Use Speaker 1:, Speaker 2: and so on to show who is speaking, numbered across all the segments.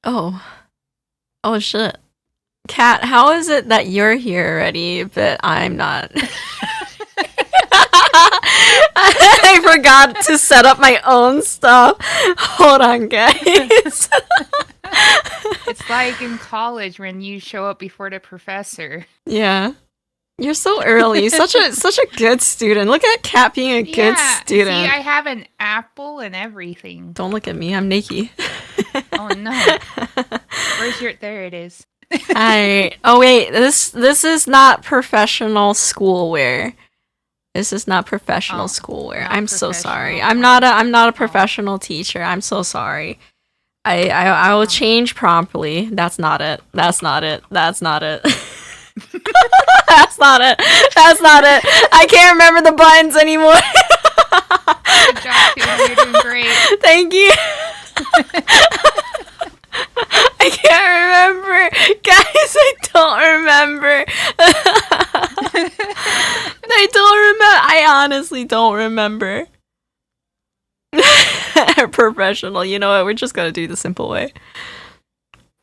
Speaker 1: Oh. Oh shit. Kat, how is it that you're here already, but I'm not? I forgot to set up my own stuff. Hold on, guys.
Speaker 2: It's like in college when you show up before the professor.
Speaker 1: Yeah. You're so early. Such a good student. Look at Kat being a good student.
Speaker 2: See, I have an apple and everything.
Speaker 1: Don't look at me. I'm Nikki.
Speaker 2: Oh no. Where's your... There it is.
Speaker 1: Alright. Oh wait, this is not professional schoolwear. This is not professional schoolwear. I'm so sorry. I'm not a professional teacher. I'm so sorry. I will change promptly. That's not it. That's not it. That's not it. That's not it. That's not it. I can't remember the buttons anymore.
Speaker 2: Good job, Tuna. You're doing great.
Speaker 1: Thank you. I can't remember. Guys, I don't remember. I don't remember. I honestly don't remember. Professional. You know what? We're just gonna do the simple way.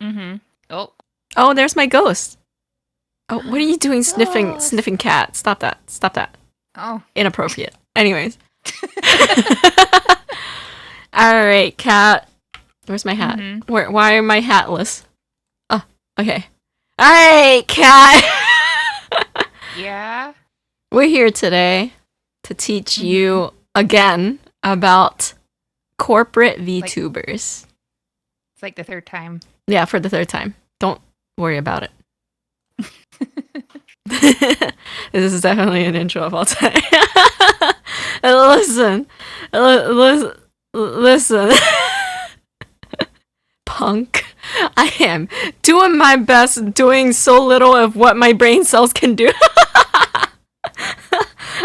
Speaker 2: Mm-hmm.
Speaker 1: Oh, there's my ghost. Oh, what are you doing sniffing cat? Stop that. Stop that.
Speaker 2: Oh.
Speaker 1: Inappropriate. Anyways. Alright, cat. Where's my hat?
Speaker 2: Mm-hmm.
Speaker 1: Why am I hatless? Oh, okay. Alright, cat.
Speaker 2: Yeah?
Speaker 1: We're here today to teach you again about corporate VTubers.
Speaker 2: It's like the third time.
Speaker 1: Yeah, for the third time. Don't worry about it. This is definitely an intro of all time. Listen. Punk. I am doing my best, doing so little of what my brain cells can do.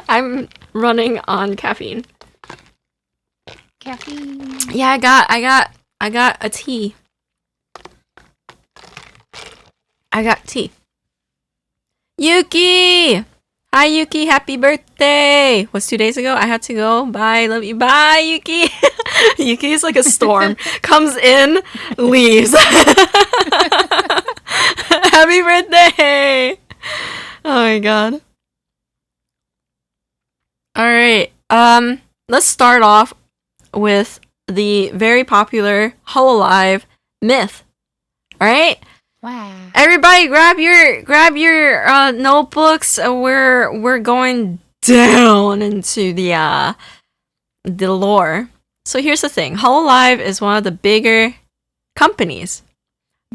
Speaker 1: I'm running on caffeine.
Speaker 2: Caffeine.
Speaker 1: Yeah, I got a tea. I got tea. Yuki! Hi, Yuki. Happy birthday! Was 2 days ago? I had to go. Bye. Love you. Bye, Yuki. Yuki is like a storm. Comes in, leaves. Happy birthday! Oh my god. Alright. Let's start off with the very popular Hololive myth. Alright?
Speaker 2: Wow.
Speaker 1: Everybody grab your notebooks. We're going down into the lore. So here's the thing. Hololive is one of the bigger companies.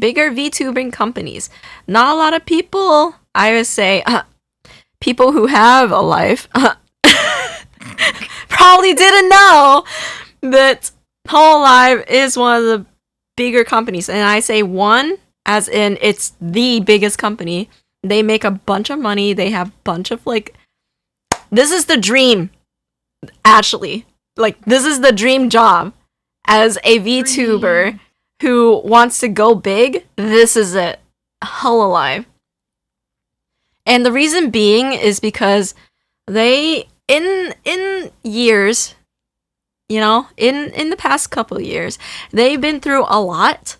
Speaker 1: Bigger VTubing companies. Not a lot of people, I would say, people who have a life probably didn't know that Hololive is one of the bigger companies. And I say one as in it's the biggest company. They make a bunch of money. They have a bunch of this is the dream, actually. This is the dream job as a VTuber who wants to go big. This is it. Hololive. And the reason being is because they, in years, in the past couple of years, they've been through a lot.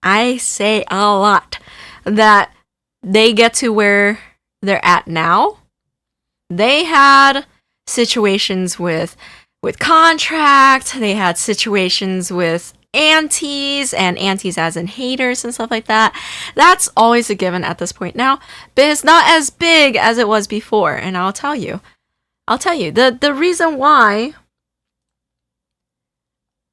Speaker 1: I say a lot, that they get to where they're at now. They had situations with contract. They had situations with antis, and antis as in haters and stuff like that. That's always a given at this point now, but it's not as big as it was before. And I'll tell you, the reason why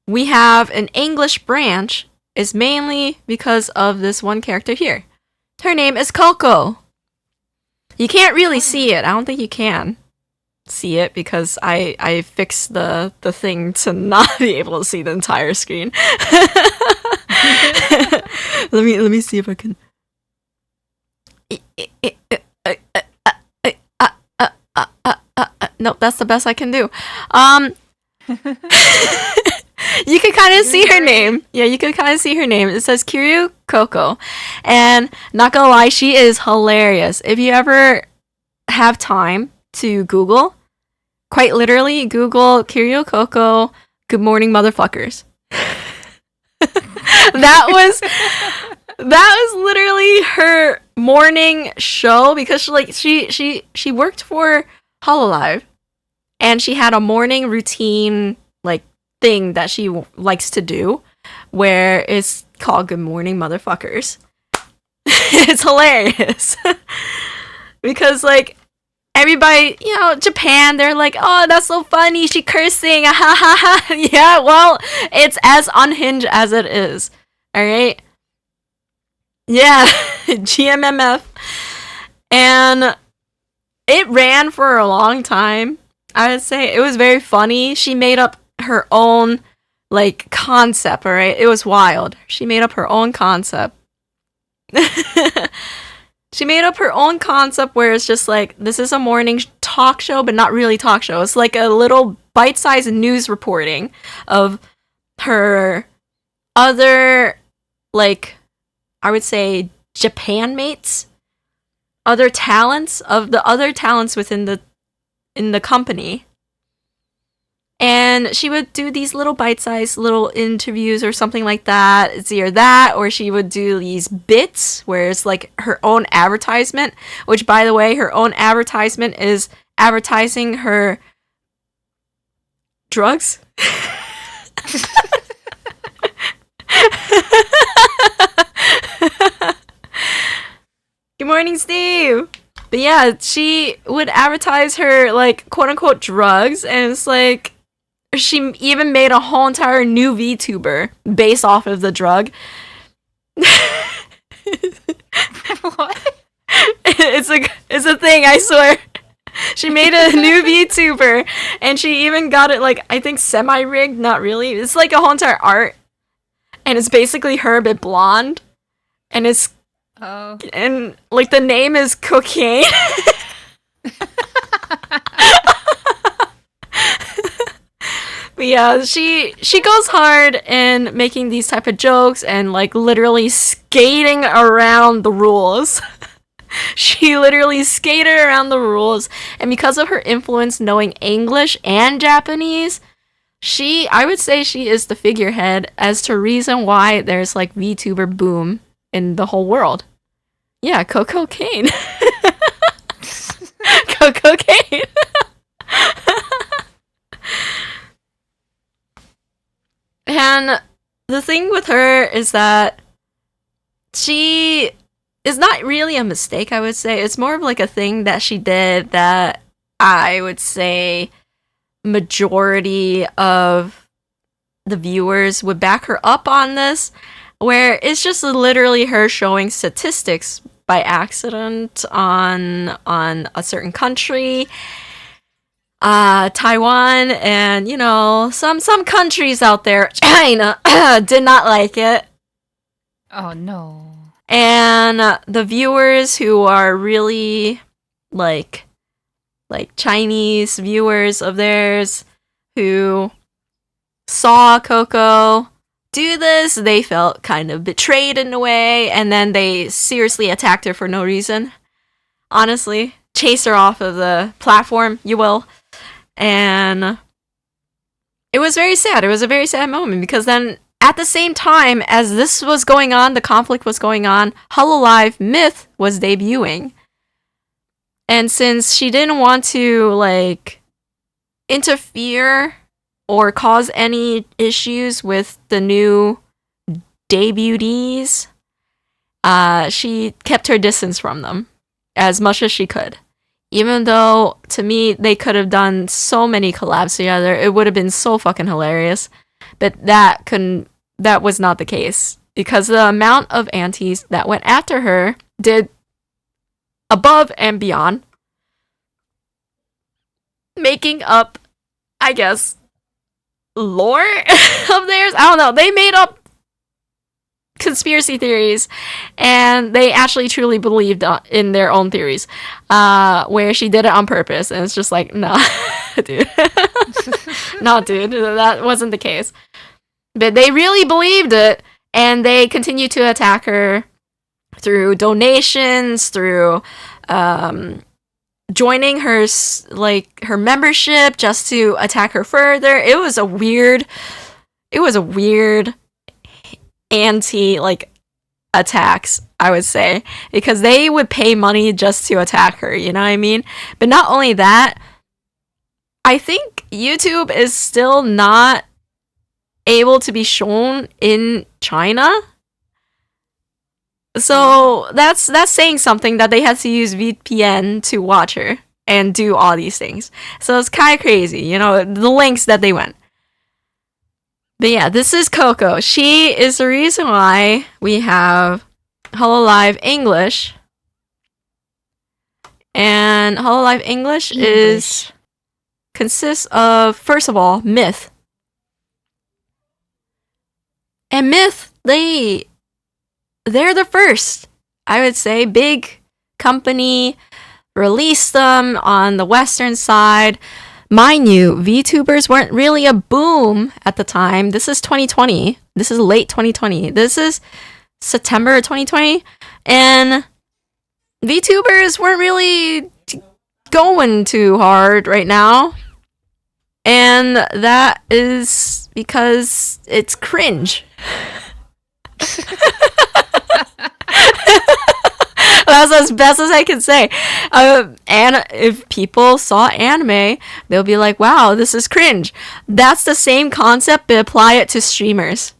Speaker 1: we have an English branch is mainly because of this one character here. Her name is Coco. You can't really see it. I don't think you can see it because I fixed the thing to not be able to see the entire screen. Let me see if I can. Nope, that's the best I can do. You can kind of see her name. Yeah, you can kind of see her name. It says Kiryu Coco. And not gonna lie, she is hilarious. If you ever have time to Google, quite literally, Google Kiryu Coco, good morning motherfuckers. that was literally her morning show because she worked for Hololive and she had a morning routine like thing that she likes to do where it's called Good Morning Motherfuckers. It's hilarious. Because like everybody, Japan, they're like, oh, that's so funny, she cursing, ha ha ha. Yeah, well, it's as unhinged as it is. Alright? Yeah, GMMF. And it ran for a long time. I would say it was very funny. She made up her own like concept, alright? It was wild. She made up her own concept. She made up her own concept where it's just like, this is a morning talk show, but not really talk show. It's like a little bite-sized news reporting of her other, like, I would say Japan mates, other talents within the company. And she would do these little bite-sized little interviews or something like that. It's either that or she would do these bits where it's like her own advertisement, which, by the way, her own advertisement is advertising her drugs. Good morning, Steve. But yeah, she would advertise her, like, quote-unquote drugs, and it's like, she even made a whole entire new VTuber based off of the drug.
Speaker 2: What?
Speaker 1: It's a thing, I swear. She made a new VTuber, and she even got it, like, I think semi-rigged, not really. It's like a whole entire art, and it's basically her a bit blonde, and it's, and, like, the name is Cocaine. But yeah, she goes hard in making these type of jokes and like literally skating around the rules. She literally skated around the rules, and because of her influence knowing English and Japanese, I would say she is the figurehead as to reason why there's like VTuber boom in the whole world. Yeah, cocaine. Cocaine. And the thing with her is that she is not really a mistake, I would say. It's more of like a thing that she did that I would say majority of the viewers would back her up on this, where it's just literally her showing statistics by accident on a certain country. Taiwan and, some countries out there, China, did not like it.
Speaker 2: Oh, no.
Speaker 1: And the viewers who are really, like Chinese viewers of theirs who saw Coco do this, they felt kind of betrayed in a way, and then they seriously attacked her for no reason. Honestly. Chased her off of the platform, you will. And it was very sad. It was a very sad moment because then at the same time as this was going on, the conflict was going on, Hololive Myth was debuting. And since she didn't want to, like, interfere or cause any issues with the new debutees, she kept her distance from them as much as she could. Even though, to me, they could have done so many collabs together, it would have been so fucking hilarious. But that was not the case. Because the amount of antis that went after her did above and beyond. Making up, I guess, lore of theirs. I don't know. They made up conspiracy theories, and they actually truly believed in their own theories, where she did it on purpose, and it's just like, nah, dude. No, dude, that wasn't the case. But they really believed it, and they continued to attack her through donations, through joining her membership just to attack her further. It was a weird anti like attacks, I would say, because they would pay money just to attack her, you know what I mean? But not only that, I think YouTube is still not able to be shown in China. So that's saying something, that they had to use VPN to watch her and do all these things. So it's kind of crazy, you know, the lengths that they went. But yeah, this is Coco. She is the reason why we have Hololive English. And Hololive English consists of, first of all, Myth. And Myth, they're the first, I would say, big company released them on the Western side. Mind you, VTubers weren't really a boom at the time. This is 2020. This is late 2020. This is September 2020. And VTubers weren't really going too hard right now. And that is because it's cringe. That's as best as I can say. And if people saw anime, they'll be like, wow, this is cringe. That's the same concept, but apply it to streamers.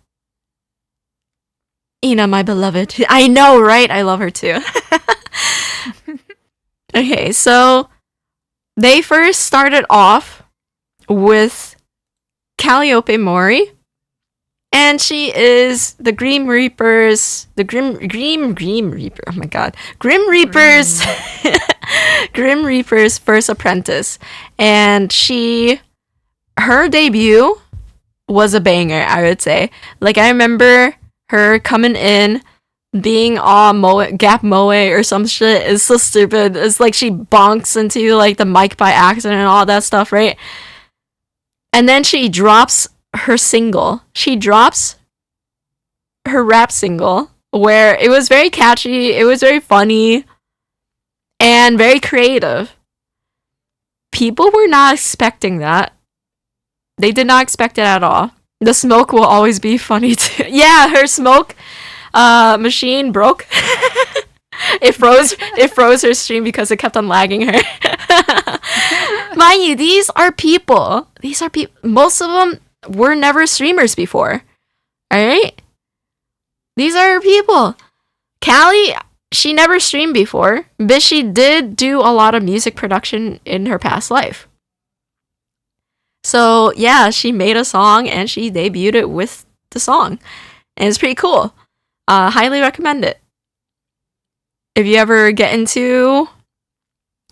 Speaker 1: Ina, my beloved. I know, right? I love her too. Okay, so they first started off with Calliope Mori. And she is the Grim Reaper's, Grim Reaper, oh my god, Grim Reaper's, Grim Reaper's first apprentice. And her debut was a banger, I would say. Like, I remember her coming in, being all Gap Moe or some shit. It's so stupid. It's like she bonks into, like, the mic by accident and all that stuff, right? And then she drops her single. She drops her rap single, where it was very catchy, it was very funny, and very creative. People were not expecting that. They did not expect it at all. The smoke will always be funny too. Yeah, her smoke machine broke. It froze her stream because it kept on lagging her. Mind you, these are people. Most of them were never streamers before. Alright? These are people. Callie, she never streamed before, but she did do a lot of music production in her past life. So, yeah, she made a song and she debuted it with the song. And it's pretty cool. Highly recommend it. If you ever get into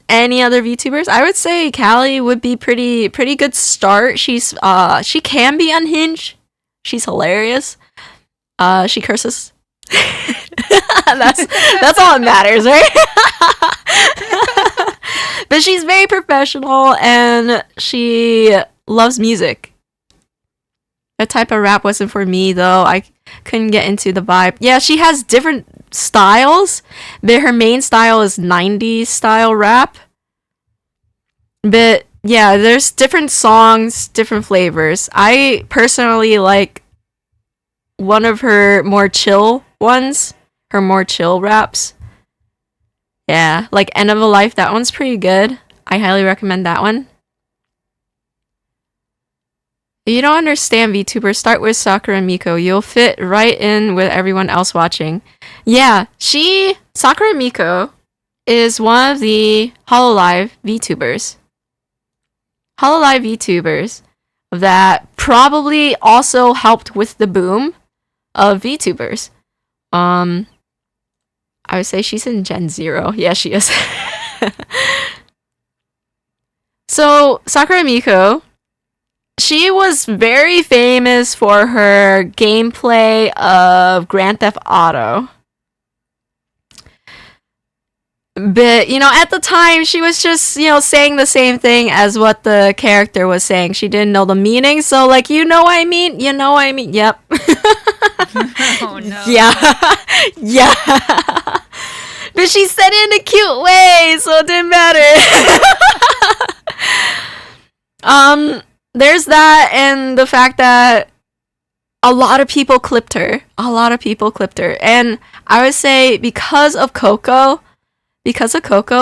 Speaker 1: any other VTubers, I would say Callie would be pretty good start. She can be unhinged. She's hilarious. She curses. that's all that matters, right? But she's very professional and she loves music. That type of rap wasn't for me though. I couldn't get into the vibe. Yeah, she has different styles, but her main style is 90s style rap. But yeah, there's different songs, different flavors. I personally like one of her more chill ones, her more chill raps. Yeah, like End of a Life, that one's pretty good. I highly recommend that one. If you don't understand VTuber, start with Sakura Miko. You'll fit right in with everyone else watching. Yeah, Sakura Miko is one of the Hololive VTubers. Hololive VTubers that probably also helped with the boom of VTubers. I would say she's in Gen 0. Yeah, she is. So, Sakura Miko, she was very famous for her gameplay of Grand Theft Auto. But, at the time, she was just, saying the same thing as what the character was saying. She didn't know the meaning, so, like, you know what I mean? You know what I mean? Yep.
Speaker 2: Oh, no.
Speaker 1: Yeah. Yeah. But she said it in a cute way, so it didn't matter. There's that, and the fact that a lot of people clipped her. And I would say because of Coco,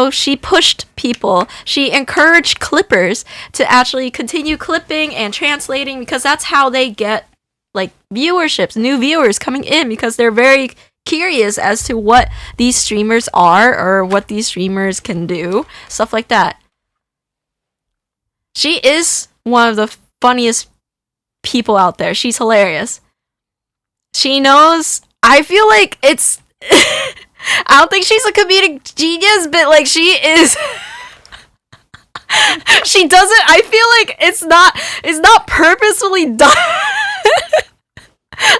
Speaker 1: she pushed people. She encouraged clippers to actually continue clipping and translating, because that's how they get like viewerships, new viewers coming in, because they're very curious as to what these streamers are or what these streamers can do, stuff like that. She is one of the funniest people out there. She's hilarious. She knows, I feel like it's I don't think she's a comedic genius, but like she is she doesn't, I feel like it's not purposefully done.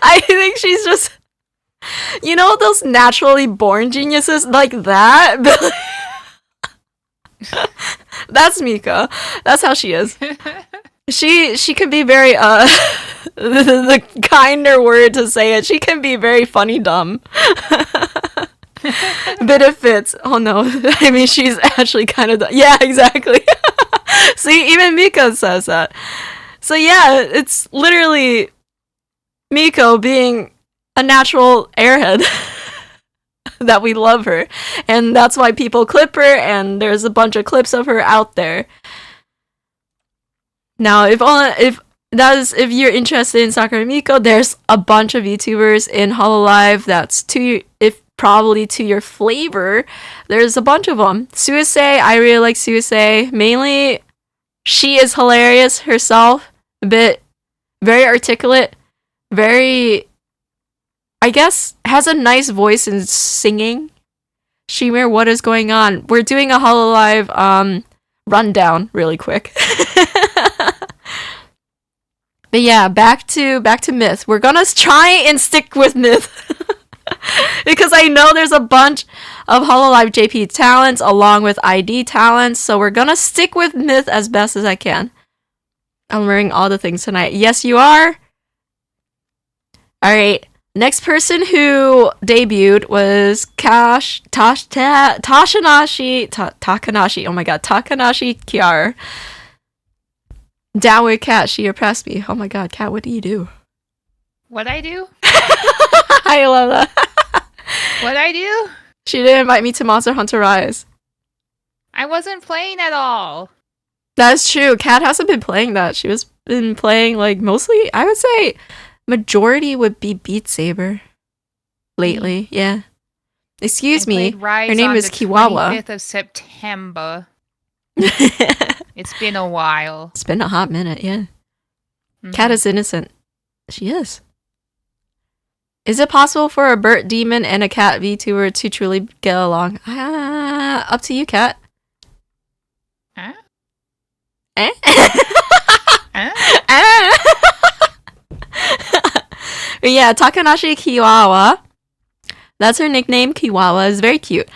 Speaker 1: I think she's just, you know, those naturally born geniuses like that. That's Mika. That's how she is. She can be very the kinder word to say it, she can be very funny dumb. But it fits. Oh no. I mean, she's actually kind of yeah, exactly. See, even Mika says that. So yeah, it's literally Miko being a natural airhead. That we love her, and that's why people clip her, and there's a bunch of clips of her out there. Now, if you're interested in Sakura Miko, there's a bunch of YouTubers in Hololive that's probably to your flavor. There's a bunch of them. Suisei, I really like Suisei. Mainly, she is hilarious herself, a bit very articulate, very, I guess, has a nice voice in singing. Shimir, what is going on? We're doing a Hololive rundown really quick. But yeah, back to Myth. We're gonna try and stick with Myth. Because I know there's a bunch of Hololive JP talents along with ID talents, so we're gonna stick with Myth as best as I can. I'm wearing all the things tonight. Yes, you are. Alright. Next person who debuted was Takanashi. Oh my god, Takanashi Kiara. Down with Kat, she oppressed me. Oh my god, Kat, what do you do?
Speaker 2: What'd I do?
Speaker 1: I love that.
Speaker 2: What'd I do?
Speaker 1: She didn't invite me to Monster Hunter Rise.
Speaker 2: I wasn't playing at all.
Speaker 1: That's true. Kat hasn't been playing that. She was been playing like mostly, I would say majority would be Beat Saber lately. Yeah. Excuse me. Her name is Kiwawa.
Speaker 2: 25th of September. It's been a while.
Speaker 1: It's been a hot minute, yeah. Kat is innocent. She is. Is it possible for a Burt Demon and a Cat VTuber to truly get along? Up to you, Kat.
Speaker 2: Huh?
Speaker 1: Eh? Yeah, Takanashi Kiwawa. That's her nickname. Kiwawa is very cute.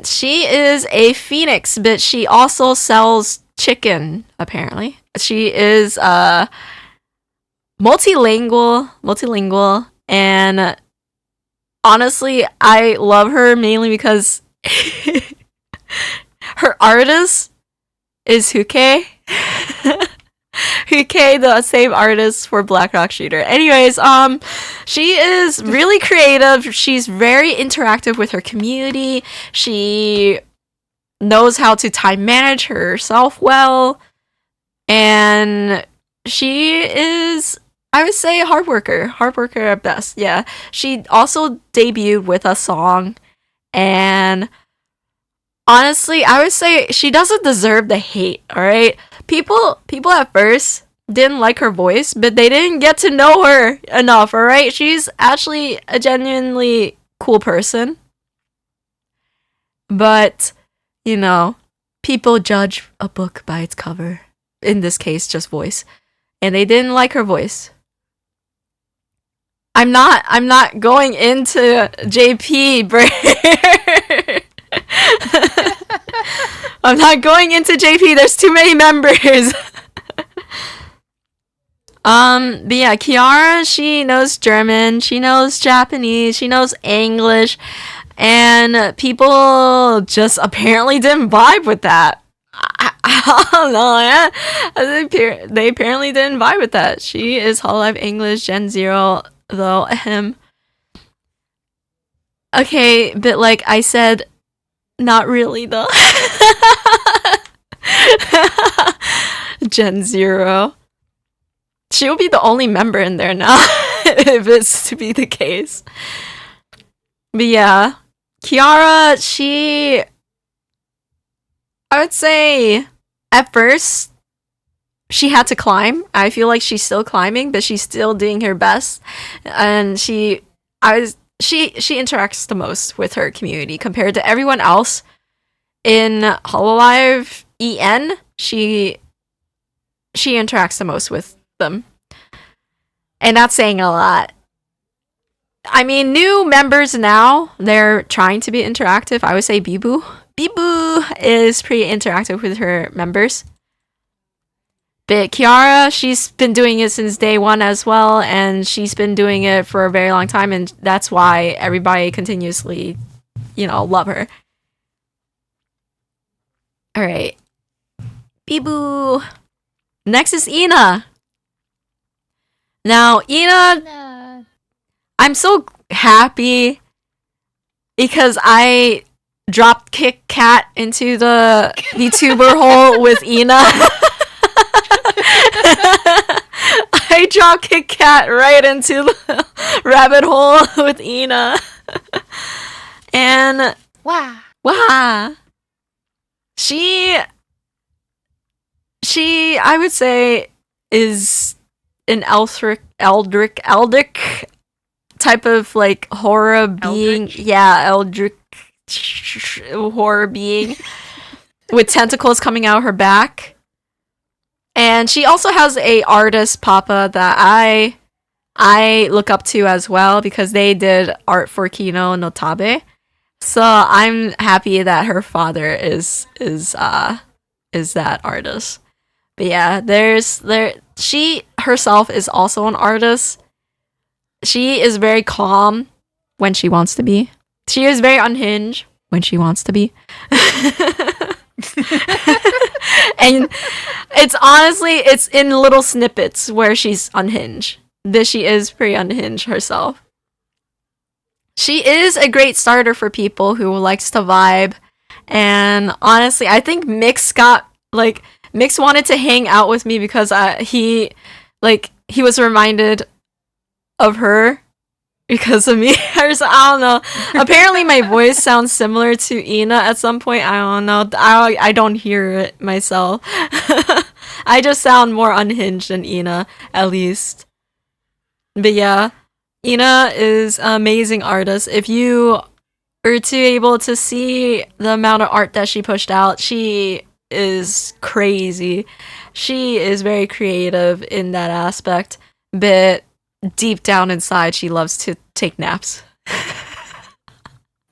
Speaker 1: She is a phoenix, but she also sells chicken, apparently. She is multilingual, and honestly, I love her mainly because her artist is Highkey. Highkey, the same artist for Black Rock Shooter. Anyways, she is really creative. She's very interactive with her community. She knows how to time manage herself well. And she is, I would say, a hard worker at best. Yeah. She also debuted with a song. And honestly, I would say she doesn't deserve the hate, alright? People at first didn't like her voice, but they didn't get to know her enough, alright? She's actually a genuinely cool person. But, you know, people judge a book by its cover. In this case, just voice. And they didn't like her voice. I'm not going into JP, Bray. I'm not going into JP. There's too many members. But yeah, Kiara, she knows German, she knows Japanese, she knows English, and people just apparently didn't vibe with that. I don't know, yeah. They apparently didn't vibe with that. She is Hololive English Gen Zero, though. Okay, but like I said, not really though. Gen Zero. She'll be the only member in there now, if it's to be the case. But yeah, Kiara, I would say at first she had to climb. I feel like she's still climbing, but she's still doing her best. And she interacts the most with her community compared to everyone else in Hololive EN. She interacts the most with them. And that's saying a lot. I mean, new members now, they're trying to be interactive. I would say Bibu. Bibu is pretty interactive with her members. But Kiara, she's been doing it since day one as well, and she's been doing it for a very long time, and that's why everybody continuously, love her. Alright. Bibu. Next is Ina. Now, Ina, I'm so happy because I dropped Kick Cat into the VTuber hole with Ina. I dropped Kit Kat right into the rabbit hole with Ina. And wow. She I would say is an eldritch type of like horror being.
Speaker 2: Eldritch?
Speaker 1: Yeah, eldritch horror being with tentacles coming out her back. And she also has a artist, Papa, that I look up to as well because they did art for Kino no Tabe. So I'm happy that her father is that artist. But yeah, she herself is also an artist. She is very calm when she wants to be. She is very unhinged when she wants to be. And it's in little snippets where she's unhinged. But she is pretty unhinged herself. She is a great starter for people who likes to vibe. And honestly, I think Mix wanted to hang out with me because he was reminded of her because of me. I don't know. Apparently my voice sounds similar to Ina at some point. I don't know. I don't hear it myself. I just sound more unhinged than Ina, at least. But yeah, Ina is an amazing artist. If you are able to see the amount of art that she pushed out, she is crazy. She is very creative in that aspect, but deep down inside, she loves to take naps.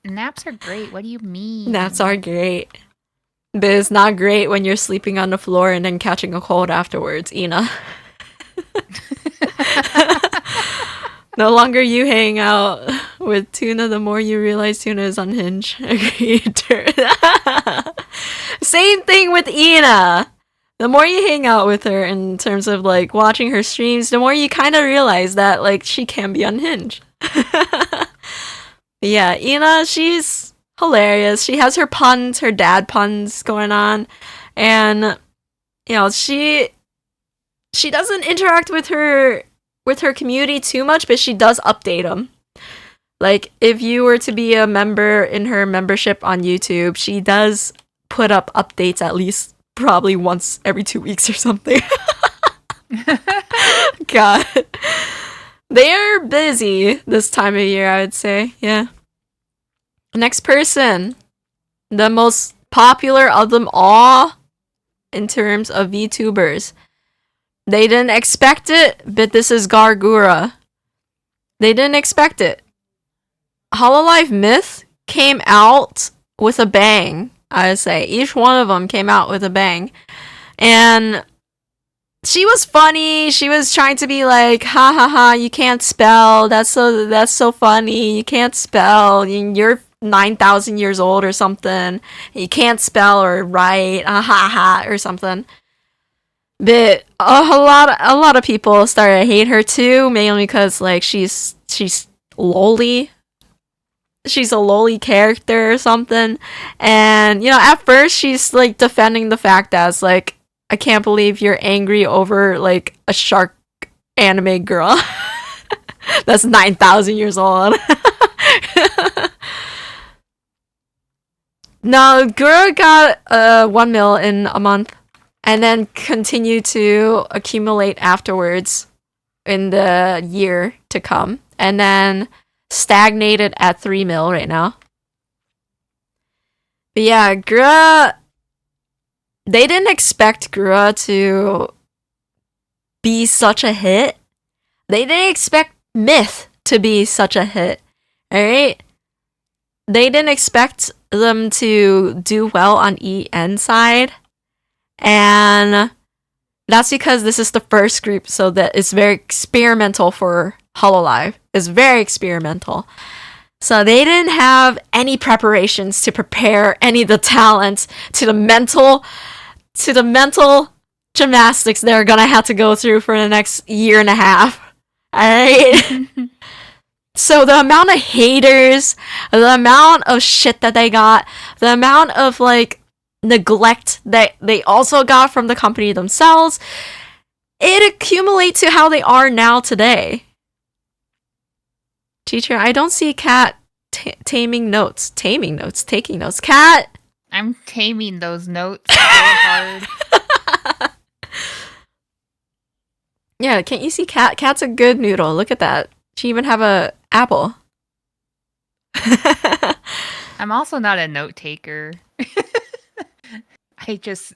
Speaker 2: Naps are great. What do you mean?
Speaker 1: Naps are great. But it's not great when you're sleeping on the floor and then catching a cold afterwards, Ina. The longer you hang out with Tuna, the more you realize Tuna is unhinged. Agreed. Same thing with Ina. The more you hang out with her in terms of like watching her streams, the more you kind of realize that like she can be unhinged. Yeah, Ina, she's hilarious. She has her puns, her dad puns going on, and she doesn't interact with her community too much, but she does update them. Like if you were to be a member in her membership on YouTube, she does put up updates at least probably once every 2 weeks or something. God. They are busy this time of year, I would say. Yeah. Next person. The most popular of them all in terms of VTubers. They didn't expect it, but this is Gargura. They didn't expect it. Hololive Myth came out with a bang. I would say each one of them came out with a bang, and she was funny. She was trying to be like, "Ha ha ha! You can't spell. That's so funny. You can't spell. You're 9,000 years old or something. He can't spell or write, or something. But a lot of people started to hate her too, mainly because like she's lowly. She's a lowly character or something. And you know, at first she's like defending the fact that it's like, I can't believe you're angry over like a shark anime girl that's 9,000 years old. No, Gura got 1 mil in a month, and then continued to accumulate afterwards in the year to come, and then stagnated at 3 mil right now. But yeah, Gura, they didn't expect Gura to be such a hit. They didn't expect Myth to be such a hit. Alright? They didn't expect them to do well on EN side. And that's because this is the first group, so that it's very experimental for Hololive. It's very experimental. So they didn't have any preparations to prepare any of the talents to the mental gymnastics they're gonna have to go through for the next year and a half. Alright? So the amount of haters, the amount of shit that they got, the amount of like neglect that they also got from the company themselves, it accumulates to how they are now today. Teacher, I don't see Kat taking notes. Kat!
Speaker 2: I'm taming those notes so hard.
Speaker 1: Yeah, can't you see Kat? Kat's a good noodle. Look at that. She even have a apple.
Speaker 2: I'm also not a note taker. I just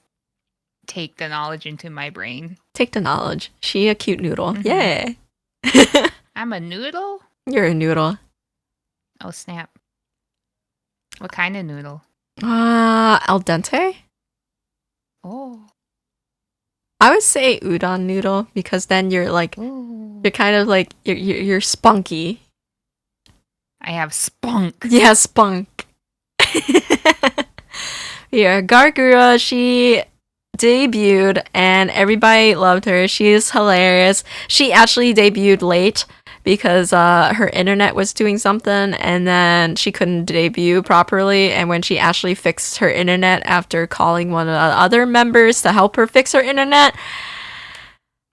Speaker 2: take the knowledge into my brain.
Speaker 1: Take the knowledge. She a cute noodle.
Speaker 2: Mhm.
Speaker 1: Yay.
Speaker 2: I'm a noodle?
Speaker 1: You're a noodle.
Speaker 2: Oh, snap. What kind of noodle?
Speaker 1: Al dente?
Speaker 2: Oh.
Speaker 1: I would say udon noodle because then you're like,
Speaker 2: Ooh.
Speaker 1: you're kind of like, you're spunky.
Speaker 2: I have spunk.
Speaker 1: Yeah, spunk. Yeah, Gargura, she debuted and everybody loved her. She is hilarious. She actually debuted late because her internet was doing something and then she couldn't debut properly. And when she actually fixed her internet after calling one of the other members to help her fix her internet,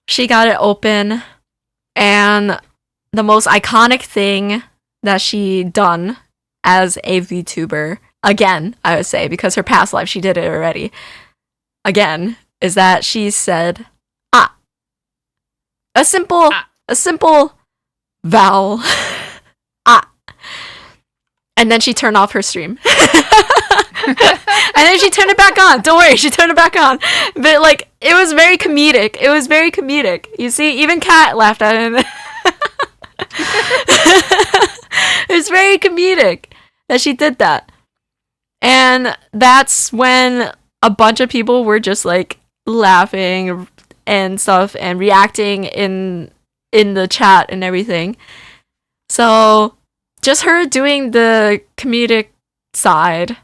Speaker 1: she got it open. And the most iconic thing that she done as a VTuber, again, I would say, because her past life, she did it already, again, is that she said, a simple vowel, and then she turned off her stream. And then she turned it back on. Don't worry, she turned it back on. But like, it was very comedic. You see, even Kat laughed at it. It's very comedic that she did that. And that's when a bunch of people were just like laughing and stuff and reacting in the chat and everything. So just her doing the comedic side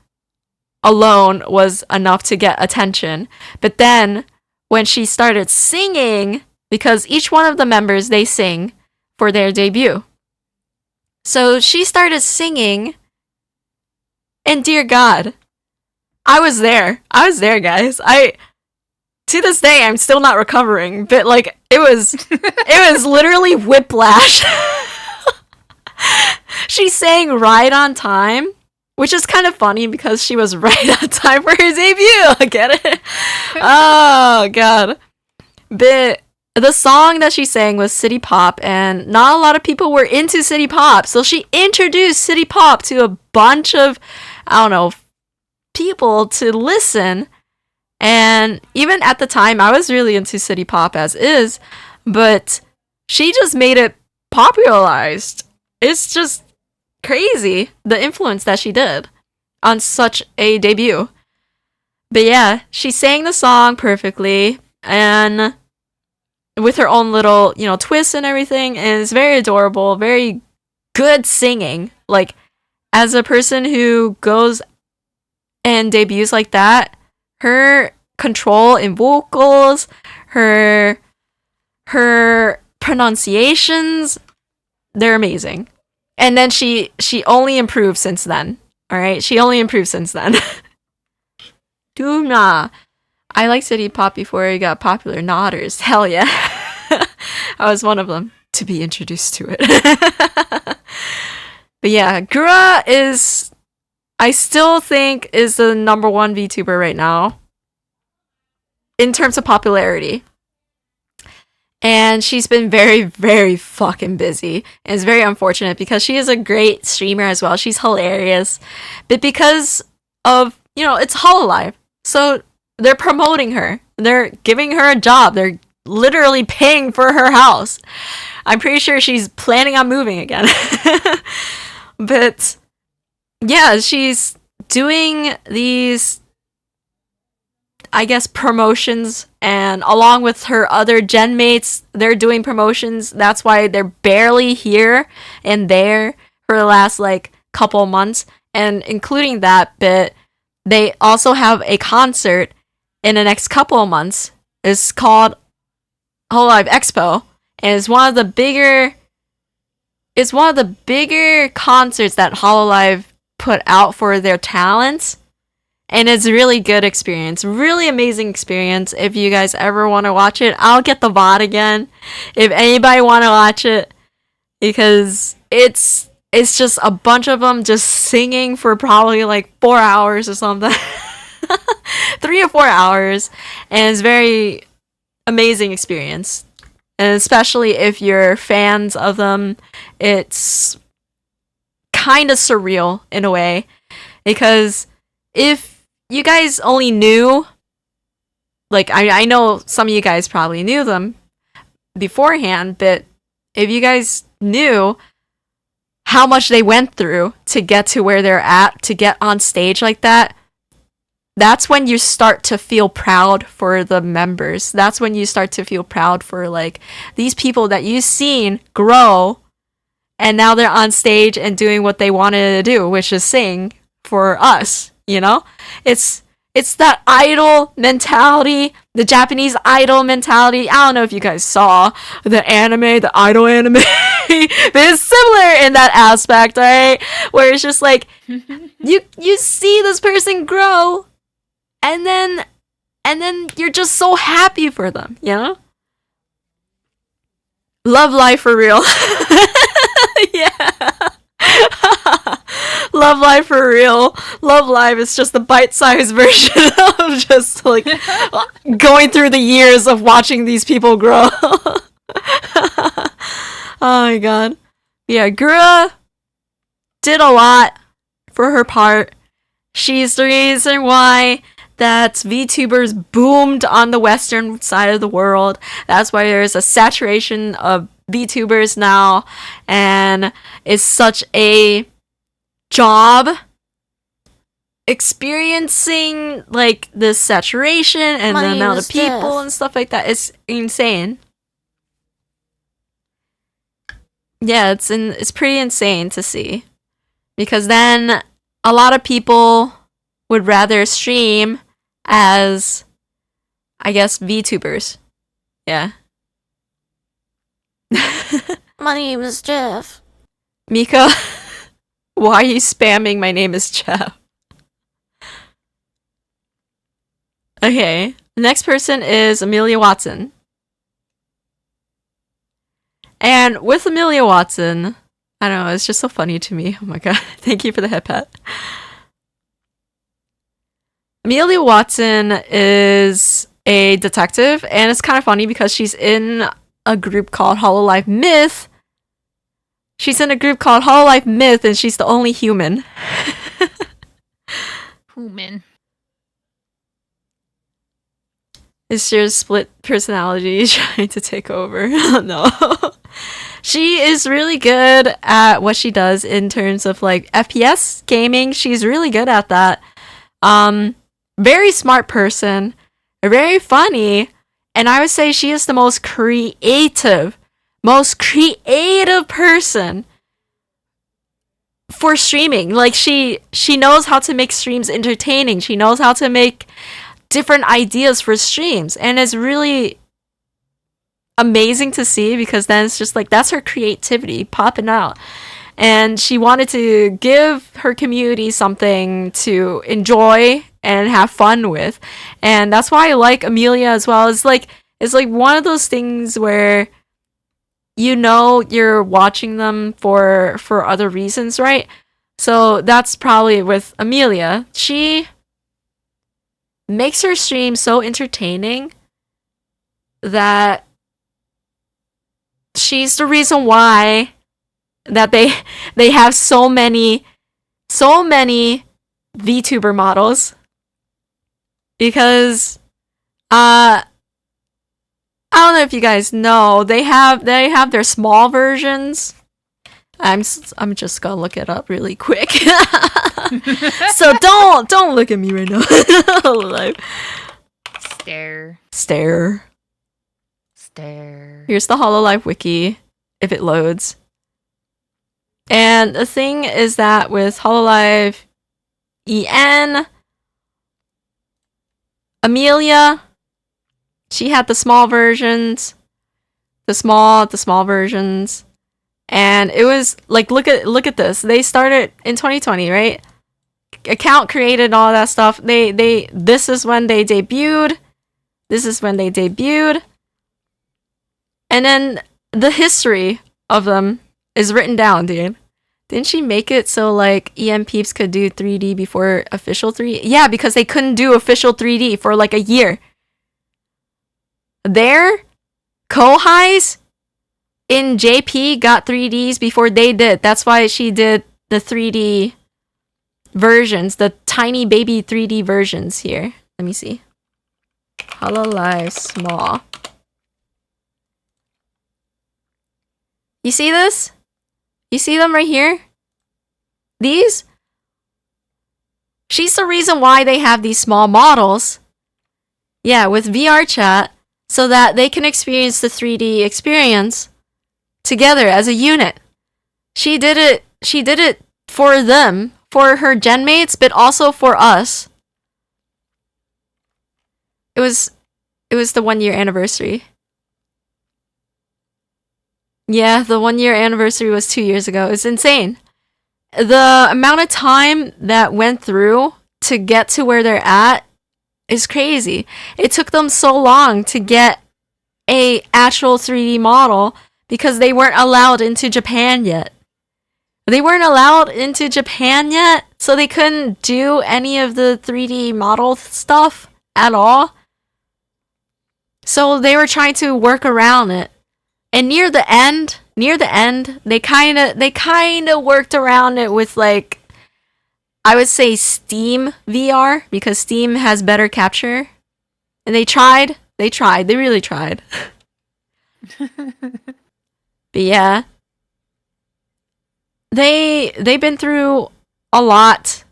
Speaker 1: alone was enough to get attention. But then when she started singing, because each one of the members, they sing for their debut. So she started singing, and dear God, I was there, guys. To this day, I'm still not recovering, but like, it was literally whiplash. She sang right on time, which is kind of funny because she was right on time for her debut. Get it? Oh, God. But the song that she sang was City Pop, and not a lot of people were into City Pop. So she introduced City Pop to a bunch of, I don't know, people to listen. And even at the time, I was really into City Pop as is, but she just made it popularized. It's just crazy, the influence that she did on such a debut. But yeah, she sang the song perfectly, and with her own little, twist and everything, and it's very adorable, very good singing. Like, as a person who goes and debuts like that, her control in vocals, her pronunciations, they're amazing. And then she only improved since then. All right, she only improved since then. Toona. I liked City Pop before it got popular. Nodders. Hell yeah. I was one of them to be introduced to it. But yeah, Gura is, I still think, is the number one VTuber right now in terms of popularity. And she's been very, very fucking busy. And it's very unfortunate because she is a great streamer as well. She's hilarious. But because of, it's Hololive. So they're promoting her. They're giving her a job. They're literally paying for her house. I'm pretty sure she's planning on moving again. But yeah, she's doing these, I guess, promotions, and along with her other gen mates, they're doing promotions. That's why they're barely here and there for the last couple months, and including that bit, they also have a concert in the next couple of months. It's called Hololive Expo, and it's one of the bigger concerts that Hololive put out for their talents. And it's a really good experience. Really amazing experience. If you guys ever want to watch it, I'll get the VOD again. If anybody want to watch it. Because it's just a bunch of them just singing for probably 4 hours or something. 3 or 4 hours. And it's very amazing experience. And especially if you're fans of them, it's kind of surreal in a way. Because if you guys only knew, I know some of you guys probably knew them beforehand, but if you guys knew how much they went through to get to where they're at, to get on stage like that, that's when you start to feel proud for the members. That's when you start to feel proud for these people that you've seen grow, and now they're on stage and doing what they wanted to do, which is sing for us. It's that idol mentality, the Japanese idol mentality. I don't know if you guys saw the idol anime, but it's similar in that aspect, right? Where it's just you see this person grow, and then you're just so happy for them, Love life for real. Yeah. Love life for real. Love life is just the bite-sized version of just going through the years of watching these people grow. Oh my god. Yeah, Gura did a lot for her part. She's the reason why that VTubers boomed on the western side of the world. That's why there's a saturation of VTubers now, and it's such a job experiencing this saturation and the amount of people and stuff like that. It's insane. Yeah, it's pretty insane to see, because then a lot of people would rather stream as, I guess, VTubers. Yeah.
Speaker 3: My name is Jeff.
Speaker 1: Mika, why are you spamming my name is Jeff? Okay, the next person is Amelia Watson. And with Amelia Watson, I don't know, it's just so funny to me. Oh my god, thank you for the head pat. Amelia Watson is a detective, and it's kind of funny because she's in a group called Hololive Myth. She's in a group called Hololive Myth, and she's the only human.
Speaker 2: Human.
Speaker 1: Is your split personality trying to take over? No. She is really good at what she does in terms of FPS gaming. She's really good at that. Very smart person, very funny, and I would say she is the most creative person for streaming. Like she knows how to make streams entertaining. She knows how to make different ideas for streams, and it's really amazing to see, because then it's just like that's her creativity popping out. And she wanted to give her community something to enjoy and have fun with. And that's why I like Amelia as well. It's like one of those things where you know you're watching them for other reasons, right? So that's probably with Amelia. She makes her stream so entertaining that she's the reason why that they have so many VTuber models, because I don't know if you guys know, they have their small versions. I'm just gonna look it up really quick. So don't look at me right now. Like, stare. Here's the Hololive wiki if it loads. And the thing is that with Hololive EN, Amelia, she had the small versions, the small versions, and it was like, look at this. They started in 2020, right? Account created, all that stuff. This is when they debuted. And then the history of them is written down, dude. Didn't she make it so like EM peeps could do 3D before official 3D? Yeah, because they couldn't do official 3D for like a year. Their Kohais in JP got 3Ds before they did. That's why she did the 3D versions, the tiny baby 3D versions here. Let me see. Hololive small. You see this? You see them right here? These? She's the reason why they have these small models. Yeah, with VR chat, so that they can experience the 3D experience together as a unit. She did it for them, for her gen mates, but also for us. It was the 1 year anniversary. Yeah, the 1 year anniversary was 2 years ago. It's insane. The amount of time that went through to get to where they're at is crazy. It took them so long to get a actual 3D model because they weren't allowed into Japan yet. So they couldn't do any of the 3D model stuff at all. So they were trying to work around it. And near the end, they kind of worked around it with, like, I would say Steam VR, because Steam has better capture. And they really tried. But yeah, they've been through a lot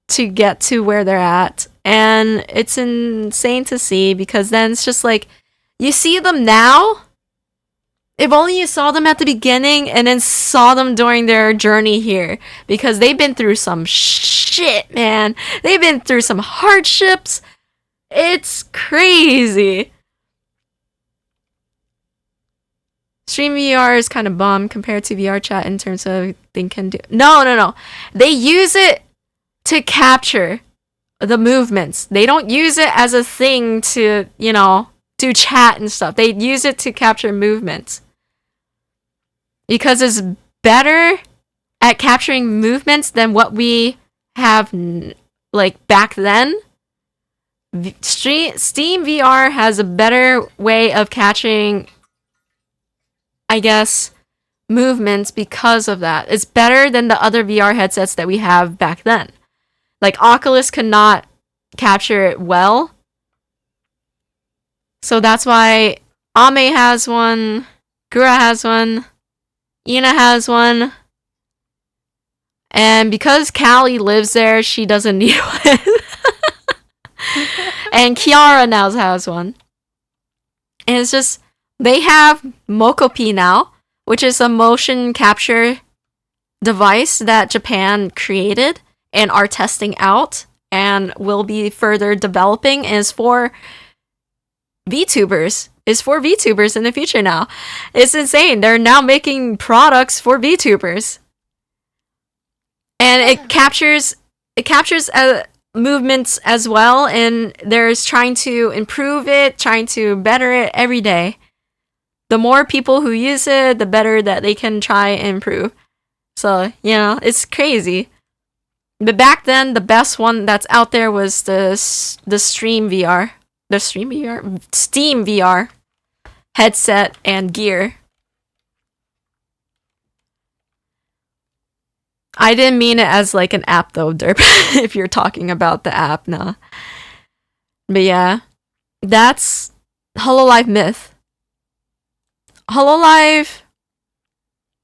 Speaker 1: to get to where they're at, and it's insane to see, because then it's just like, you see them now. If only you saw them at the beginning and then saw them during their journey here, because they've been through some shit, man. They've been through some hardships. It's crazy. Stream VR is kind of bum compared to VR chat in terms of they can do. No. They use it to capture the movements. They don't use it as a thing to, do chat and stuff. They use it to capture movements. Because it's better at capturing movements than what we have, like, back then. Steam VR has a better way of catching, I guess, movements because of that. It's better than the other VR headsets that we have back then. Like, Oculus could not capture it well. So that's why Ame has one, Gura has one, Ina has one. And because Callie lives there, she doesn't need one. And Kiara now has one. And it's just, they have Mokopi now, which is a motion capture device that Japan created and are testing out and will be further developing is for VTubers. Is for VTubers in the future now. It's insane. They're now making products for VTubers. And it captures movements as well, and there's trying to improve it, trying to better it every day. The more people who use it, the better that they can try and improve. So, it's crazy. But back then, the best one that's out there was the Steam VR headset and gear. I didn't mean it as like an app though, Derp. If you're talking about the app, nah. But yeah, that's HoloLive Myth. HoloLive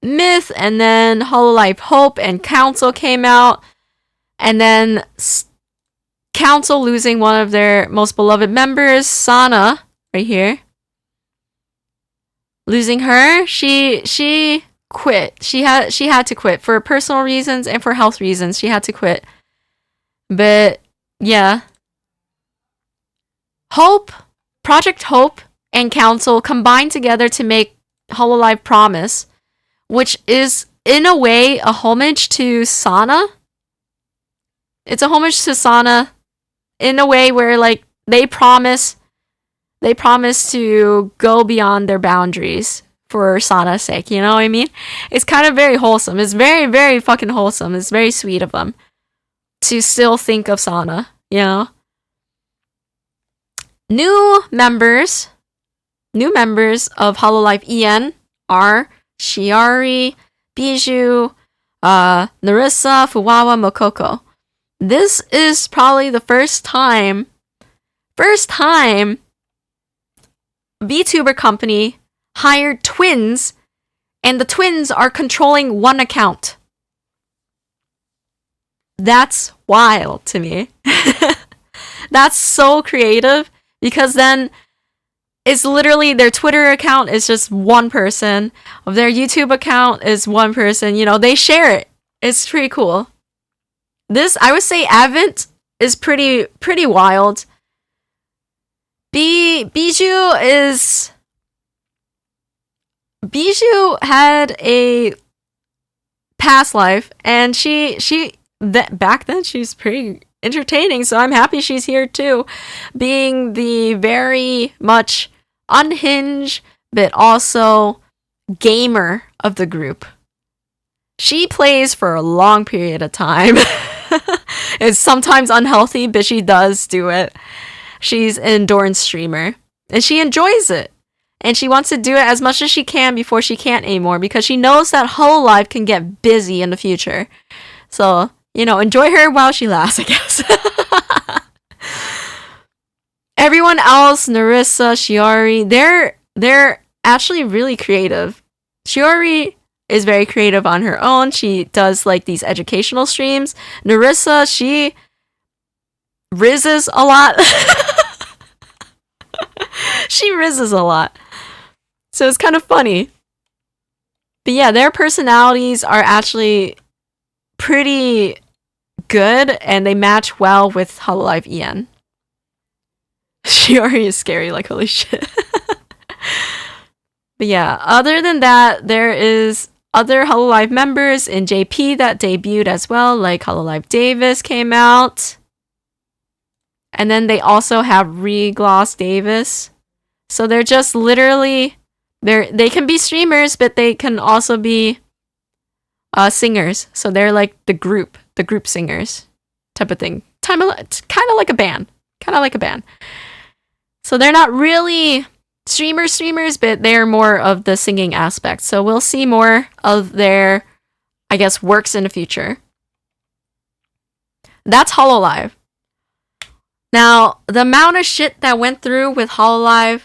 Speaker 1: Myth, and then HoloLive Hope and Council came out, and then Council losing one of their most beloved members, Sana, right here. Losing her, she quit. She had to quit for personal reasons and for health reasons. She had to quit. But yeah, Project Hope and Council combined together to make HoloLive Promise, which is in a way a homage to Sana. It's a homage to Sana in a way where like they promise to go beyond their boundaries for Sana's sake, you know what I mean? It's kind of very wholesome. It's very, very fucking wholesome. It's very sweet of them to still think of Sana, you know? New members of HoloLive EN are Shiori, Bijou, Narissa, Fuwawa, Mokoko. This is probably the first time VTuber company hired twins, and the twins are controlling one account. That's wild to me. That's so creative, because then it's literally their Twitter account is just one person, their YouTube account is one person, they share it. It's pretty cool. This, I would say Advent is pretty wild. Bijou had a past life, and back then she's pretty entertaining, so I'm happy she's here too, being the very much unhinged but also gamer of the group. She plays for a long period of time. It's sometimes unhealthy, but she does do it. She's an endurance streamer, and she enjoys it. And she wants to do it as much as she can before she can't anymore, because she knows that HoloLive can get busy in the future. So, enjoy her while she lasts, I guess. Everyone else, Narissa, Shiori, they're actually really creative. Shiori is very creative on her own. She does like these educational streams. Narissa, she rizzes a lot. She rizzes a lot. So it's kind of funny. But yeah, their personalities are actually pretty good, and they match well with HoloLive EN. Shiori is scary, like holy shit. But yeah, other than that, there is other HoloLive members in JP that debuted as well, like HoloLive Davis came out. And then they also have Regloss Davis. So they're just literally, they can be streamers, but they can also be singers. So they're like the group singers type of thing. Kind of like a band. So they're not really streamers, but they're more of the singing aspect. So we'll see more of their, I guess, works in the future. That's HoloLive. Now, the amount of shit that went through with HoloLive,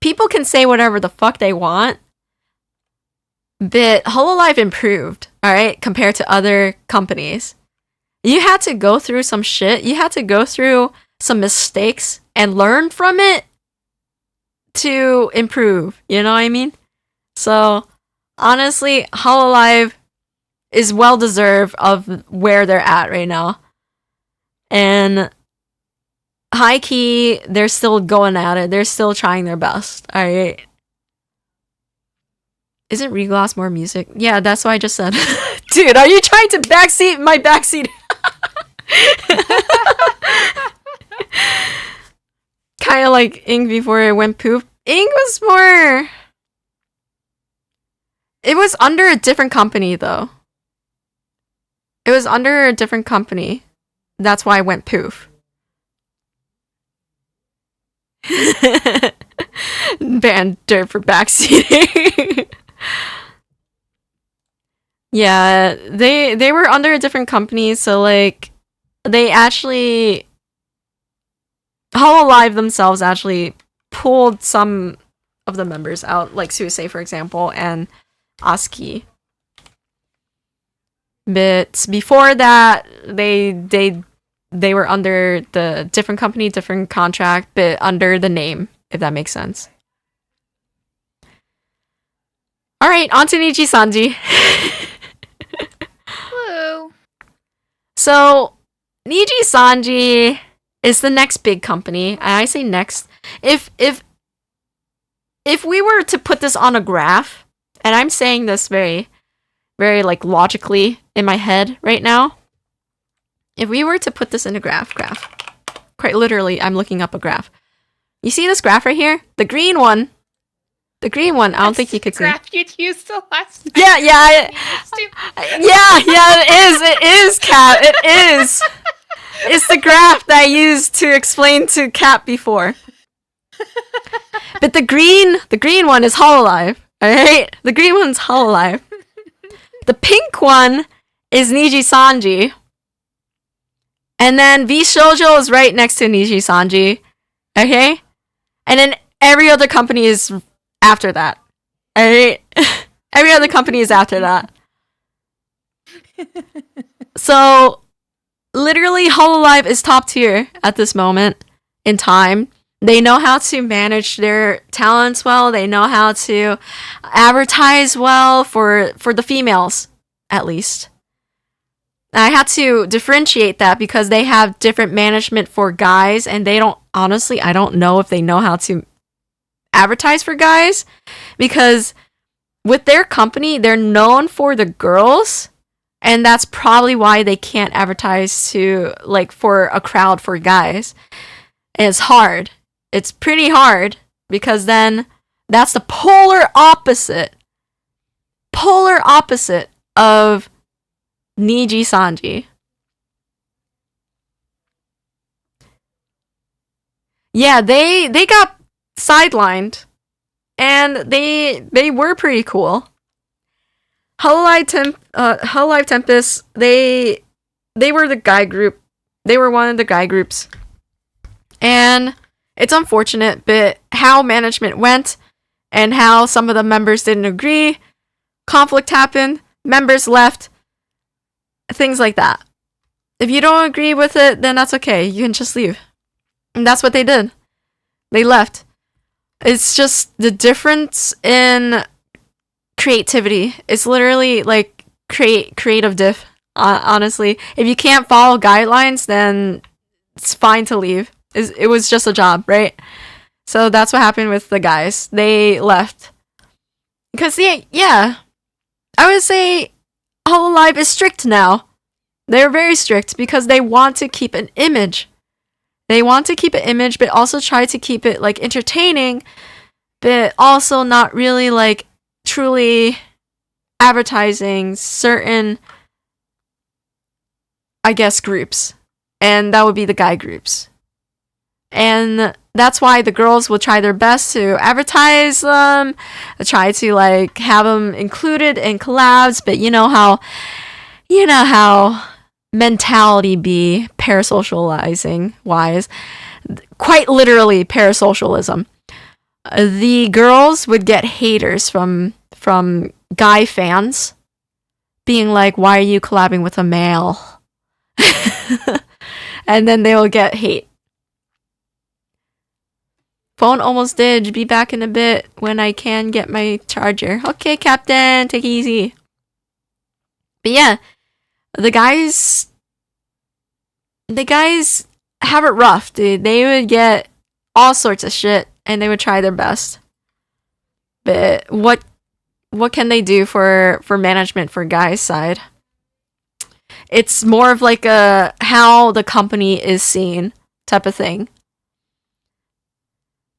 Speaker 1: people can say whatever the fuck they want, but HoloLive improved, alright, compared to other companies. You had to go through some shit, you had to go through some mistakes and learn from it to improve, you know what I mean? So, honestly, HoloLive is well deserved of where they're at right now. And Highkey, they're still going at it. They're still trying their best. All right. Isn't Regloss more music? Yeah, that's what I just said. Dude, are you trying to backseat my backseat? Kind of like Ink before it went poop. Ink was more... It was under a different company, though. It was under a different company. That's why I went poof. Banned Dirt for backseating. Yeah, they were under a different company, so like they actually Hololive themselves actually pulled some of the members out, like Suisei, for example, and Aski. But before that, they were under the different company, different contract, but under the name, if that makes sense. All right, on to Niji Sanji.
Speaker 2: Hello.
Speaker 1: So, Niji Sanji is the next big company. And I say next. If we were to put this on a graph, and I'm saying this very, very like logically in my head right now. If we were to put this in a graph, quite literally, I'm looking up a graph. You see this graph right here? The green one. I don't think you could see.
Speaker 2: Graph you'd use the last.
Speaker 1: Yeah, it is, Kat. It is. It's the graph that I used to explain to Kat before. But the green one is Hololive. Alright? The green one's Hololive. The pink one is Niji Sanji. And then V Shoujo is right next to Niji Sanji. Okay? And then every other company is after that. Alright? Every other company is after that. So, literally, Hololive is top tier at this moment in time. They know how to manage their talents well. They know how to advertise well for the females, at least. I had to differentiate that because they have different management for guys, and they don't, honestly, I don't know if they know how to advertise for guys, because with their company, they're known for the girls, and that's probably why they can't advertise to, like, for a crowd for guys. And it's hard. It's pretty hard, because then that's the polar opposite of Niji Sanji. Yeah, they got sidelined, and they were pretty cool. Hololive Tempest, they were the guy group. They were one of the guy groups. And it's unfortunate, but how management went and how some of the members didn't agree, conflict happened, members left, things like that. If you don't agree with it, then that's okay. You can just leave. And that's what they did. They left. It's just the difference in creativity. It's literally like creative diff, honestly. If you can't follow guidelines, then it's fine to leave. It was just a job, right? So that's what happened with the guys. They left. Because, yeah, I would say Hololive is strict now. They're very strict because they want to keep an image. They want to keep an image, but also try to keep it, like, entertaining, but also not really, like, truly advertising certain, I guess, groups. And that would be the guy groups. And that's why the girls will try their best to advertise them, try to, like, have them included in collabs, but you know how mentality be parasocializing wise, quite literally parasocialism. The girls would get haters from guy fans being like, why are you collabing with a male? And then they will get hate. Phone almost did. Be back in a bit when I can get my charger. Okay, Captain, take it easy. But yeah, the guys have it rough, dude. They would get all sorts of shit and they would try their best. But what can they do for management for guys' side? It's more of like a how the company is seen type of thing.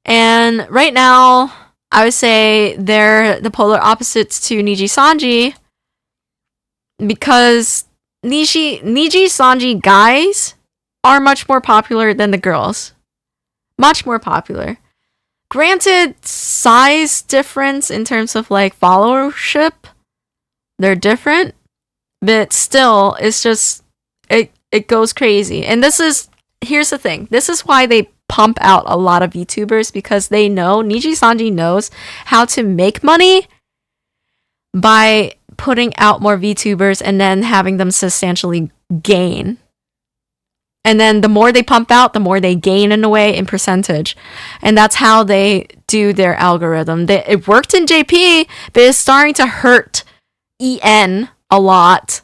Speaker 1: And right now, I would say they're the polar opposites to Niji Sanji, because Niji Sanji guys are much more popular than the girls. Much more popular. Granted, size difference in terms of like followership, they're different, but still, it's just it goes crazy. And here's the thing. This is why they pump out a lot of VTubers, because they know, Niji Sanji knows how to make money by putting out more VTubers and then having them substantially gain. And then the more they pump out, the more they gain in a way in percentage. And that's how they do their algorithm. It worked in JP, but it's starting to hurt EN a lot.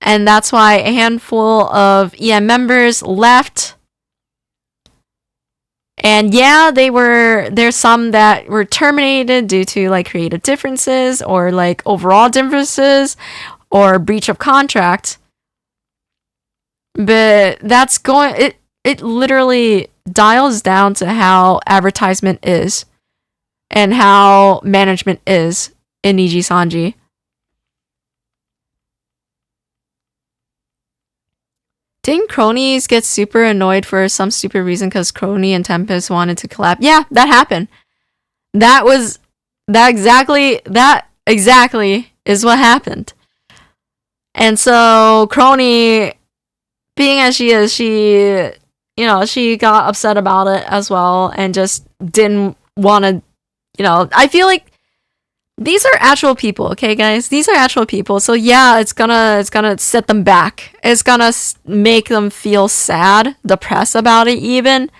Speaker 1: And that's why a handful of EN members left. And yeah, there's some that were terminated due to like creative differences or like overall differences or breach of contract. But that's it literally dials down to how advertisement is and how management is in Niji Sanji. Didn't Cronies get super annoyed for some stupid reason because Crony and Tempest wanted to collab? Yeah, that happened. That exactly is what happened. And so Crony, being as she is, she got upset about it as well and just didn't want to, I feel like these are actual people, okay, guys? These are actual people. So yeah, it's gonna set them back. It's gonna make them feel sad, depressed about it even.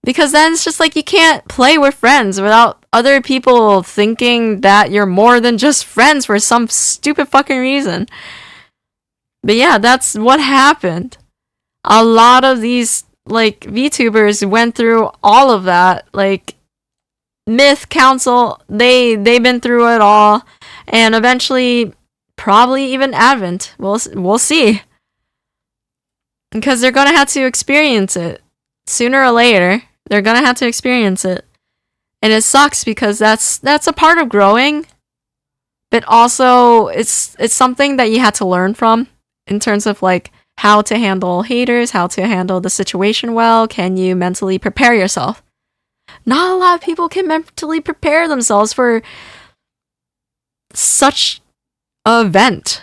Speaker 1: Because then it's just like you can't play with friends without other people thinking that you're more than just friends for some stupid fucking reason. But yeah, that's what happened. A lot of these like VTubers went through all of that. Like Myth Council, they've been through it all, and eventually probably even Advent. We'll see. Because they're gonna have to experience it. Sooner or later, they're gonna have to experience it. And it sucks because that's a part of growing. But also it's something that you had to learn from in terms of like how to handle haters, how to handle the situation well. Can you mentally prepare yourself? Not a lot of people can mentally prepare themselves for such an event,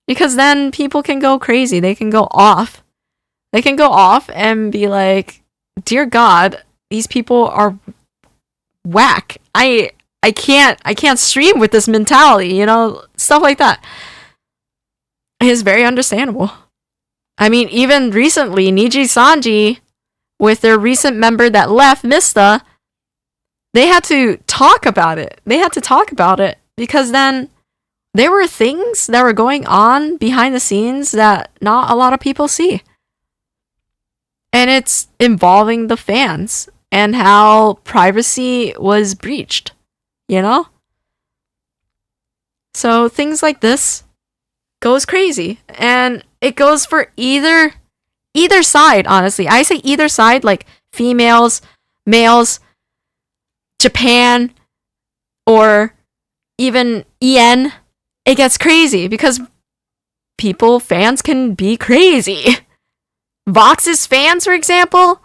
Speaker 1: Because then people can go crazy. They can go off. They can go off and be like, dear God, these people are whack. I can't stream with this mentality, stuff like that. It's very understandable. I mean, even recently, Niji Sanji, with their recent member that left, Mista, they had to talk about it. Because then there were things that were going on behind the scenes that not a lot of people see. And it's involving the fans and how privacy was breached, So things like this goes crazy. And it goes for either side, honestly. I say either side, like females, males, Japan, or even EN. It gets crazy because fans can be crazy. Vox's fans, for example,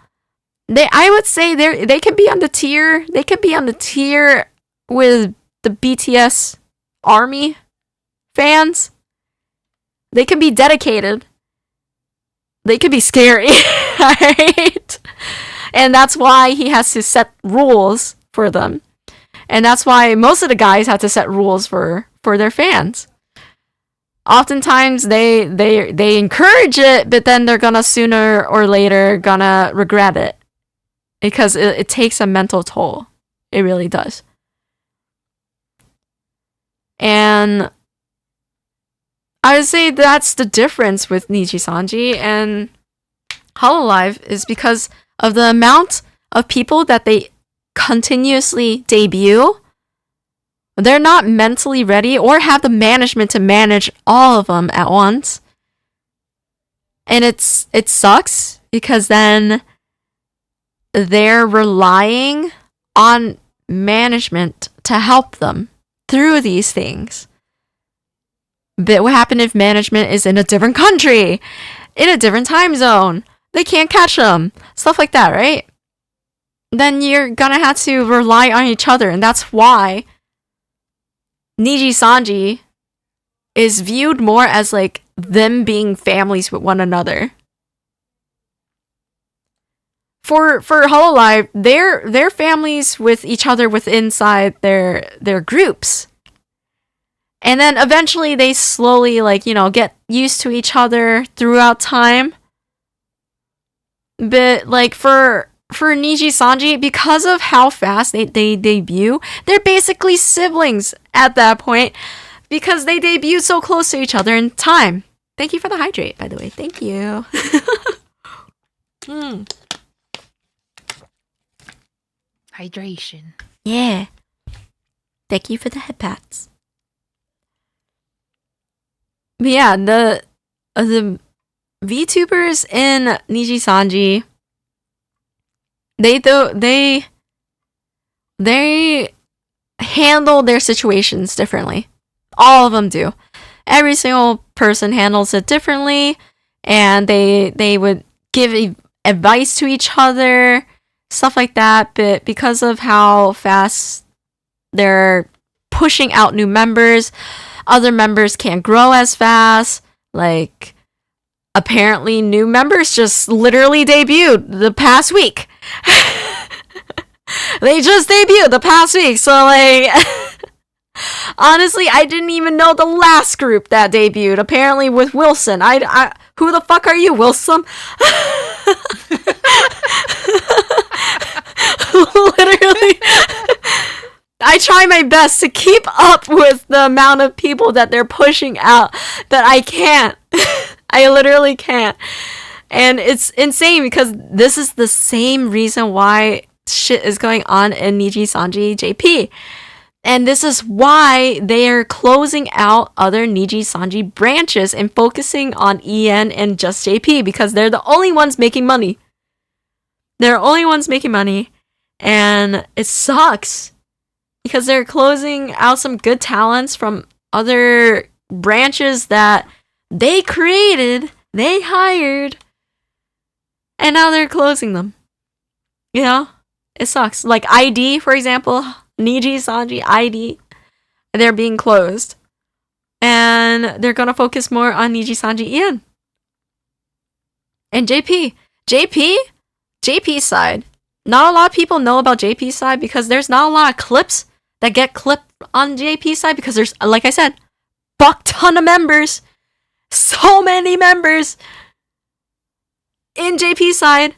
Speaker 1: I would say they can be on the tier. They could be on the tier with the BTS army fans. They can be dedicated. They could be scary, right? And that's why he has to set rules for them. And that's why most of the guys have to set rules for their fans. Oftentimes they encourage it, but then they're gonna sooner or later gonna regret it. Because it takes a mental toll. It really does. And I would say that's the difference with Niji Sanji and Hololive is because of the amount of people that they continuously debut. They're not mentally ready or have the management to manage all of them at once. And it sucks because then they're relying on management to help them through these things. But what happened if management is in a different country, in a different time zone? They can't catch them. Stuff like that, right? Then you're gonna have to rely on each other. And that's why Niji Sanji is viewed more as like them being families with one another. For Hololive, they're families with each other inside their groups. And then eventually they slowly get used to each other throughout time. But like for Niji Sanji, because of how fast they debut, they're basically siblings at that point because they debut so close to each other in time. Thank you for the hydrate, by the way. Thank you.
Speaker 2: Hydration.
Speaker 1: Yeah. Thank you for the head pats. But yeah, the VTubers in Niji Sanji, they handle their situations differently. All of them do. Every single person handles it differently, and they would give advice to each other, stuff like that. But because of how fast they're pushing out new members, other members can't grow as fast. Like, apparently new members just literally debuted the past week. They just debuted the past week. So like honestly, I didn't even know the last group that debuted. Apparently with Wilson. I who the fuck are you, Wilson? Literally. I try my best to keep up with the amount of people that they're pushing out, but I can't. I literally can't. And it's insane because this is the same reason why shit is going on in Niji Sanji JP. And this is why they are closing out other Niji Sanji branches and focusing on EN and just JP because they're the only ones making money. They're the only ones making money. And it sucks because they're closing out some good talents from other branches that they created, they hired, and now they're closing them. You know? It sucks. Like ID, for example, Niji Sanji ID, they're being closed. And they're gonna focus more on Niji Sanji Ian. And JP's side. Not a lot of people know about JP's side because there's not a lot of clips that get clipped on JP's side because there's, like I said, fuck ton of members. So many members in JP's side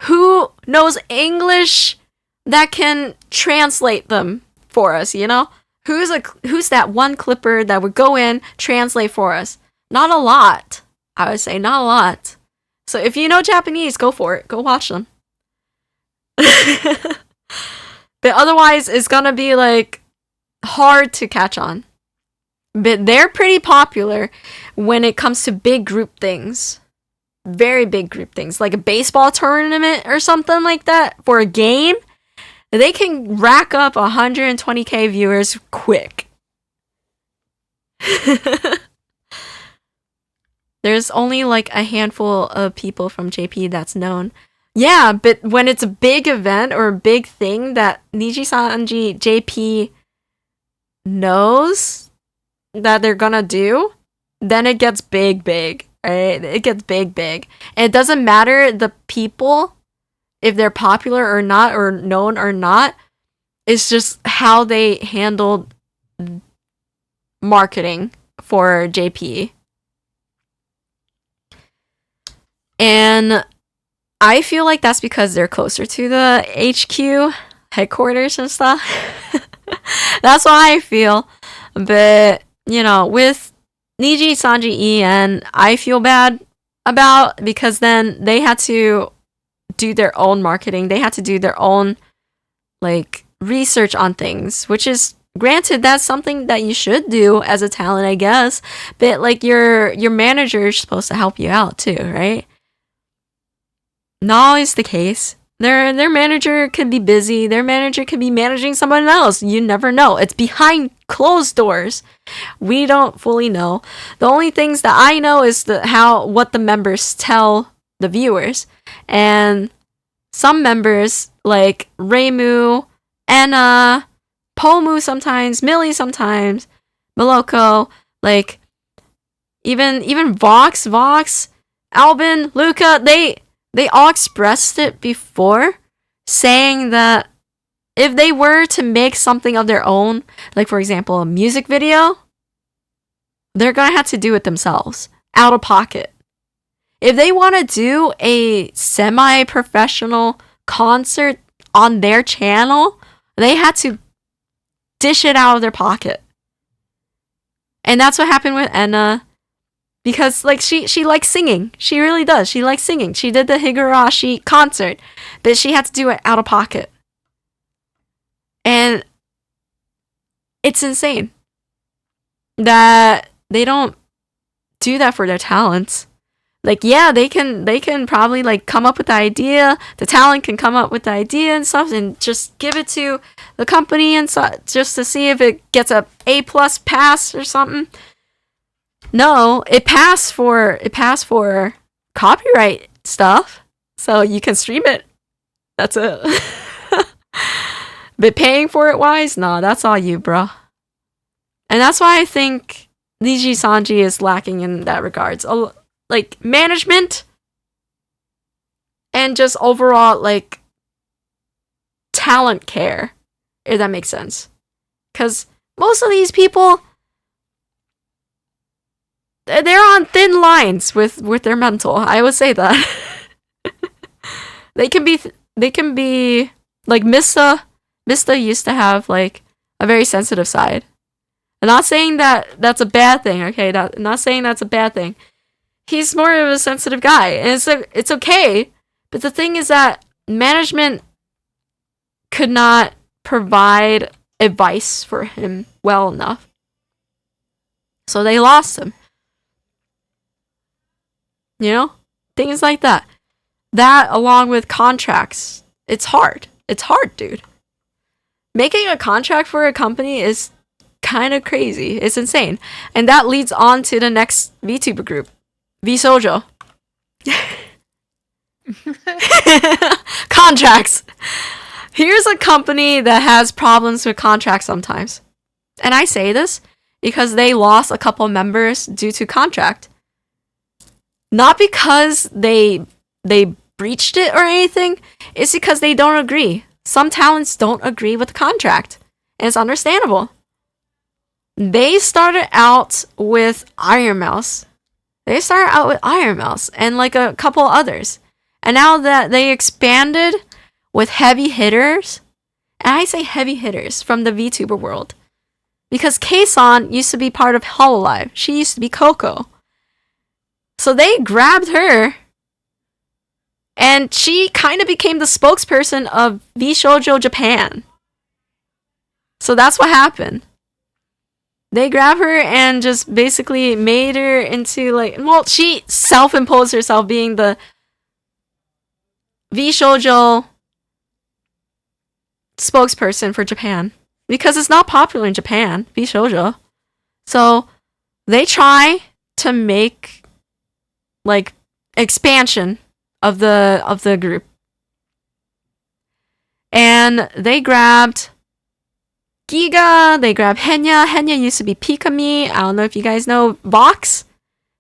Speaker 1: who knows English that can translate them for us, you know? Who's that one clipper that would go in, translate for us? Not a lot. I would say not a lot. So if you know Japanese, go for it. Go watch them. But otherwise, it's gonna be like hard to catch on. But they're pretty popular when it comes to big group things. Very big group things. Like a baseball tournament or something like that for a game. They can rack up 120k viewers quick. There's only like a handful of people from JP that's known. Yeah, but when it's a big event or a big thing that Niji Sanji JP knows that they're gonna do, then it gets big, right? It gets big. And it doesn't matter the people, if they're popular or not, or known or not. It's just how they handled marketing for JP. And I feel like that's because they're closer to the HQ headquarters and stuff. That's what I feel. But, you know, with Niji, Sanji, En, I feel bad about because then they had to do their own marketing. They had to do their own like research on things, which is granted that's something that you should do as a talent, I guess. But like your manager is supposed to help you out too, right? Not always the case. Their manager could be busy. Their manager could be managing someone else. You never know. It's behind closed doors. We don't fully know. The only things that I know is what the members tell the viewers. And some members like Reimu, Anna, Pomu sometimes, Millie sometimes, Maloko, like even Vox, Albin, Luca, they all expressed it before, saying that if they were to make something of their own, like for example, a music video, they're gonna have to do it themselves, out of pocket. If they want to do a semi-professional concert on their channel, they had to dish it out of their pocket. And that's what happened with Enna. Because like she likes singing. She really does. She likes singing. She did the Higurashi concert, but she had to do it out of pocket. And it's insane that they don't do that for their talents. Like, yeah, they can probably like come up with the idea. The talent can come up with the idea and stuff and just give it to the company and so just to see if it gets a A+ pass or something. No, it passed for copyright stuff, so you can stream it. That's it. But paying for it wise, no, that's all you, bro. And that's why I think Niji Sanji is lacking in that regards. Like management and just overall like talent care, if that makes sense. Because most of these people, they're on thin lines with their mental. I would say that. They can be like Mista used to have like a very sensitive side. I'm not saying that that's a bad thing, okay? I'm not saying that's a bad thing. He's more of a sensitive guy, and it's okay. But the thing is that management could not provide advice for him well enough. So they lost him. You know? Things like that. That, along with contracts, it's hard. It's hard, dude. Making a contract for a company is kind of crazy. It's insane. And that leads on to the next VTuber group. VSojo. Contracts. Here's a company that has problems with contracts sometimes. And I say this because they lost a couple members due to contract. Not because they breached it or anything. It's because they don't agree. Some talents don't agree with the contract. And it's understandable. They started out with Iron Mouse. And like a couple others. And now that they expanded with heavy hitters, and I say heavy hitters from the VTuber world, because Kei-san used to be part of Hololive. She used to be Coco. So they grabbed her, and she kind of became the spokesperson of VShojo Japan. So that's what happened. They grabbed her and just basically made her into like, well, she self-imposed herself being the VShojo spokesperson for Japan. Because it's not popular in Japan, VShojo. So they try to make like expansion of the group. And they grabbed Giga, they grabbed Henya. Henya used to be Pikami. I don't know if you guys know Vox.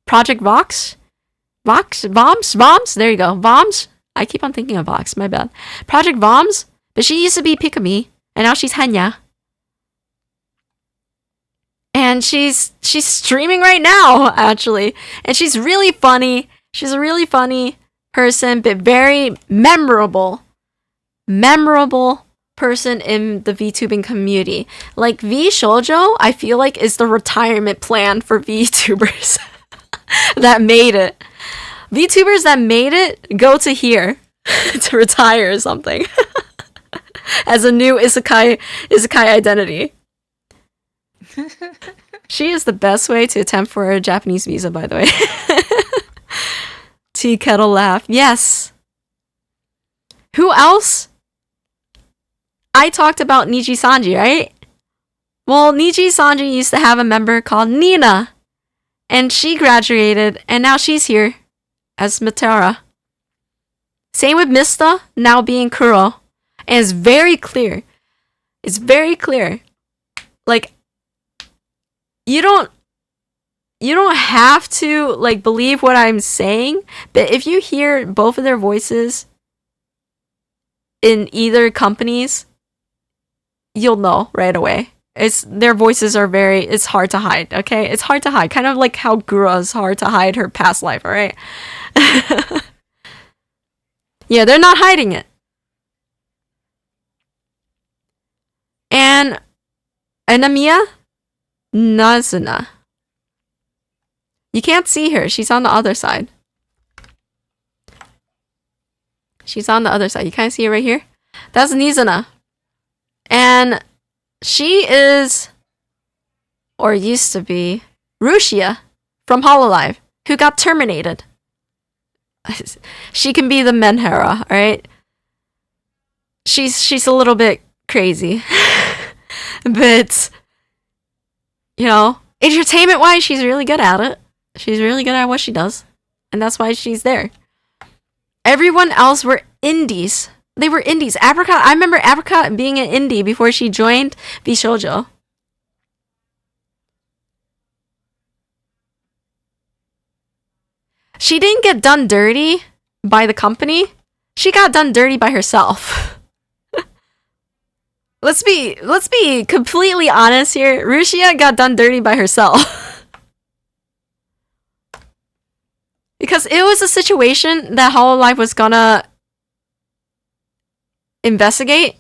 Speaker 1: Project Vox. Voms? There you go. Voms? I keep on thinking of Vox, my bad. Project Voms. But she used to be Pikami. And now she's Henya. And she's streaming right now, actually. And she's really funny. She's a really funny person, but very memorable. Memorable person in the VTubing community. Like V Shoujo, I feel like is the retirement plan for VTubers that made it. VTubers that made it go to here to retire or something as a new isekai identity. She is the best way to attempt for a Japanese visa, by the way. Tea kettle laugh. Yes. Who else? I talked about Niji Sanji, right? Well, Niji Sanji used to have a member called Nina. And she graduated, and now she's here as Matera. Same with Mista, now being Kuro. And it's very clear. It's very clear. Like, you don't have to like believe what I'm saying, but if you hear both of their voices in either companies, you'll know right away. Their voices are it's hard to hide, okay? It's hard to hide. Kind of like how Gura's hard to hide her past life, alright? Yeah, they're not hiding it. And Anamiya Nazuna. You can't see her. She's on the other side. She's on the other side. You can't see her right here? That's Nizuna. And she is, or used to be, Rushia from Hololive, who got terminated. She can be the Menhera, alright? She's a little bit crazy. But, you know, entertainment-wise, she's really good at it. She's really good at what she does. And that's why she's there. Everyone else were indies. They were indies. Apricot, I remember Apricot being an indie before she joined VShoujo. She didn't get done dirty by the company. She got done dirty by herself. Let's be completely honest here. Rushia got done dirty by herself. Because it was a situation that Hololive was gonna investigate.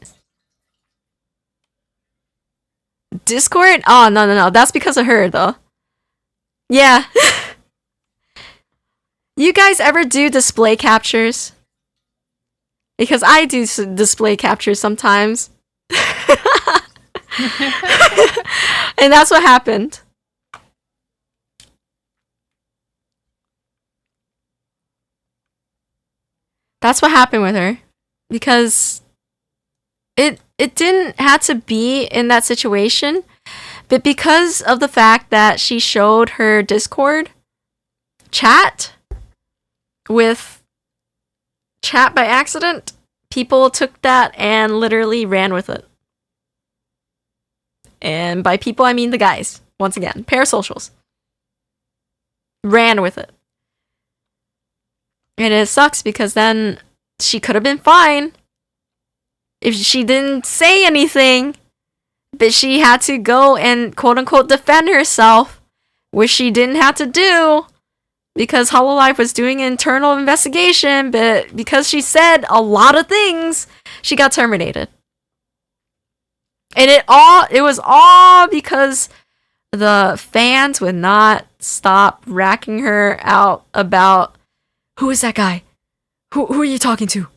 Speaker 1: Discord? Oh, no. That's because of her, though. Yeah. You guys ever do display captures? Because I do display captures sometimes. And that's what happened. That's what happened with her. Because it didn't have to be in that situation, but because of the fact that she showed her Discord chat with chat by accident, people took that and literally ran with it. And by people, I mean the guys. Once again, parasocials. Ran with it. And it sucks because then she could have been fine if she didn't say anything, but she had to go and quote-unquote defend herself, which she didn't have to do because Hololive was doing an internal investigation, but because she said a lot of things, she got terminated. And it was all because the fans would not stop racking her out about, who is that guy? Who are you talking to?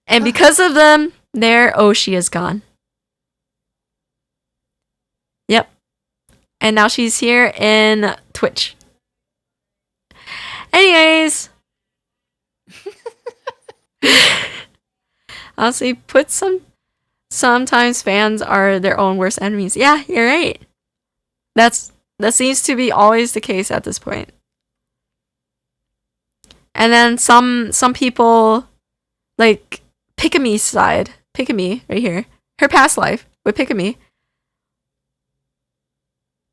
Speaker 1: And because of them, their Oshi is gone. Yep. And now she's here in Twitch. Anyways. Honestly, sometimes fans are their own worst enemies. Yeah, you're right. That seems to be always the case at this point. And then some people, like Pikami's side, Pikami right here, her past life with Pikami.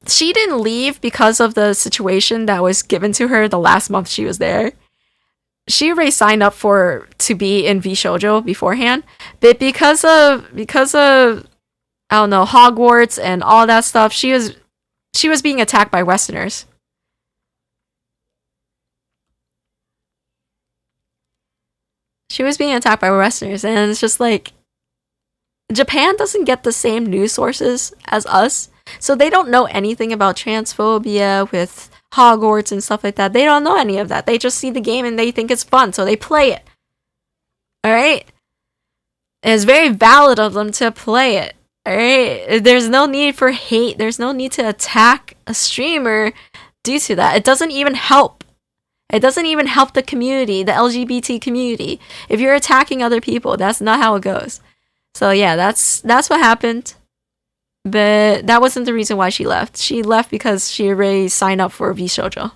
Speaker 1: She didn't leave because of the situation that was given to her the last month she was there. She already signed up to be in VShoujo beforehand, but because of I don't know, Hogwarts and all that stuff, she was being attacked by Westerners. She was being attacked by Westerners, and it's just like Japan doesn't get the same news sources as us, so they don't know anything about transphobia with Hogwarts and stuff like that. They don't know any of that. They just see the game and they think it's fun, so they play it. Alright? It's very valid of them to play it. Alright? There's no need for hate. There's no need to attack a streamer due to that. It doesn't even help. It doesn't even help the community, the LGBT community. If you're attacking other people, that's not how it goes. So yeah, that's what happened. But that wasn't the reason why she left. She left because she already signed up for vshoujo.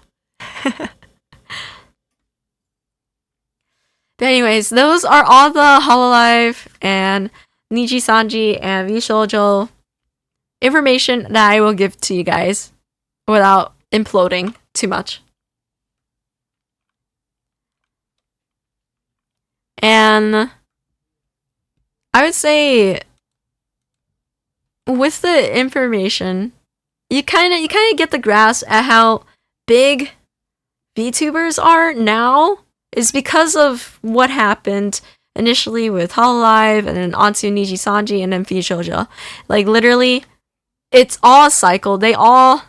Speaker 1: But anyways, those are all the Hololive and Niji Sanji and vshoujo information that I will give to you guys without imploding too much. And I would say with the information, you kind of get the grasp at how big VTubers are now is because of what happened initially with Hololive and then onto Niji Sanji and then vshoujo. Like literally, it's all a cycle. They all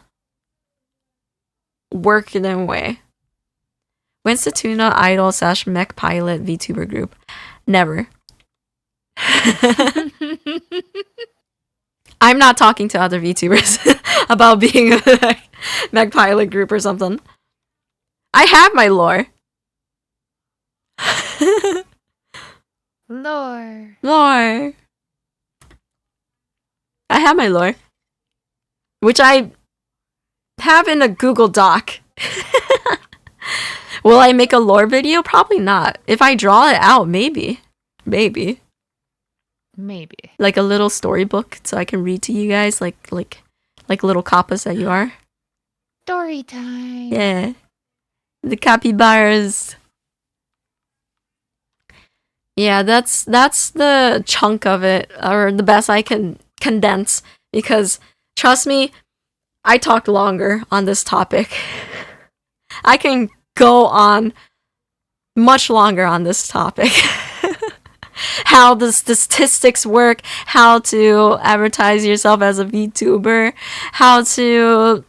Speaker 1: work in their way. When's the Tuna Idol / Mech Pilot VTuber group? Never. I'm not talking to other VTubers about being a Mech Pilot group or something. I have my lore. Lore. I have my lore. Which I have in a Google Doc. Will I make a lore video? Probably not. If I draw it out, maybe. Maybe. Like a little storybook so I can read to you guys like little kappas that you are.
Speaker 2: Story time.
Speaker 1: Yeah. The capybaras. Yeah, that's the chunk of it, or the best I can condense, because trust me, I talked longer on this topic. I can go on much longer on this topic. How the statistics work, how to advertise yourself as a VTuber, how to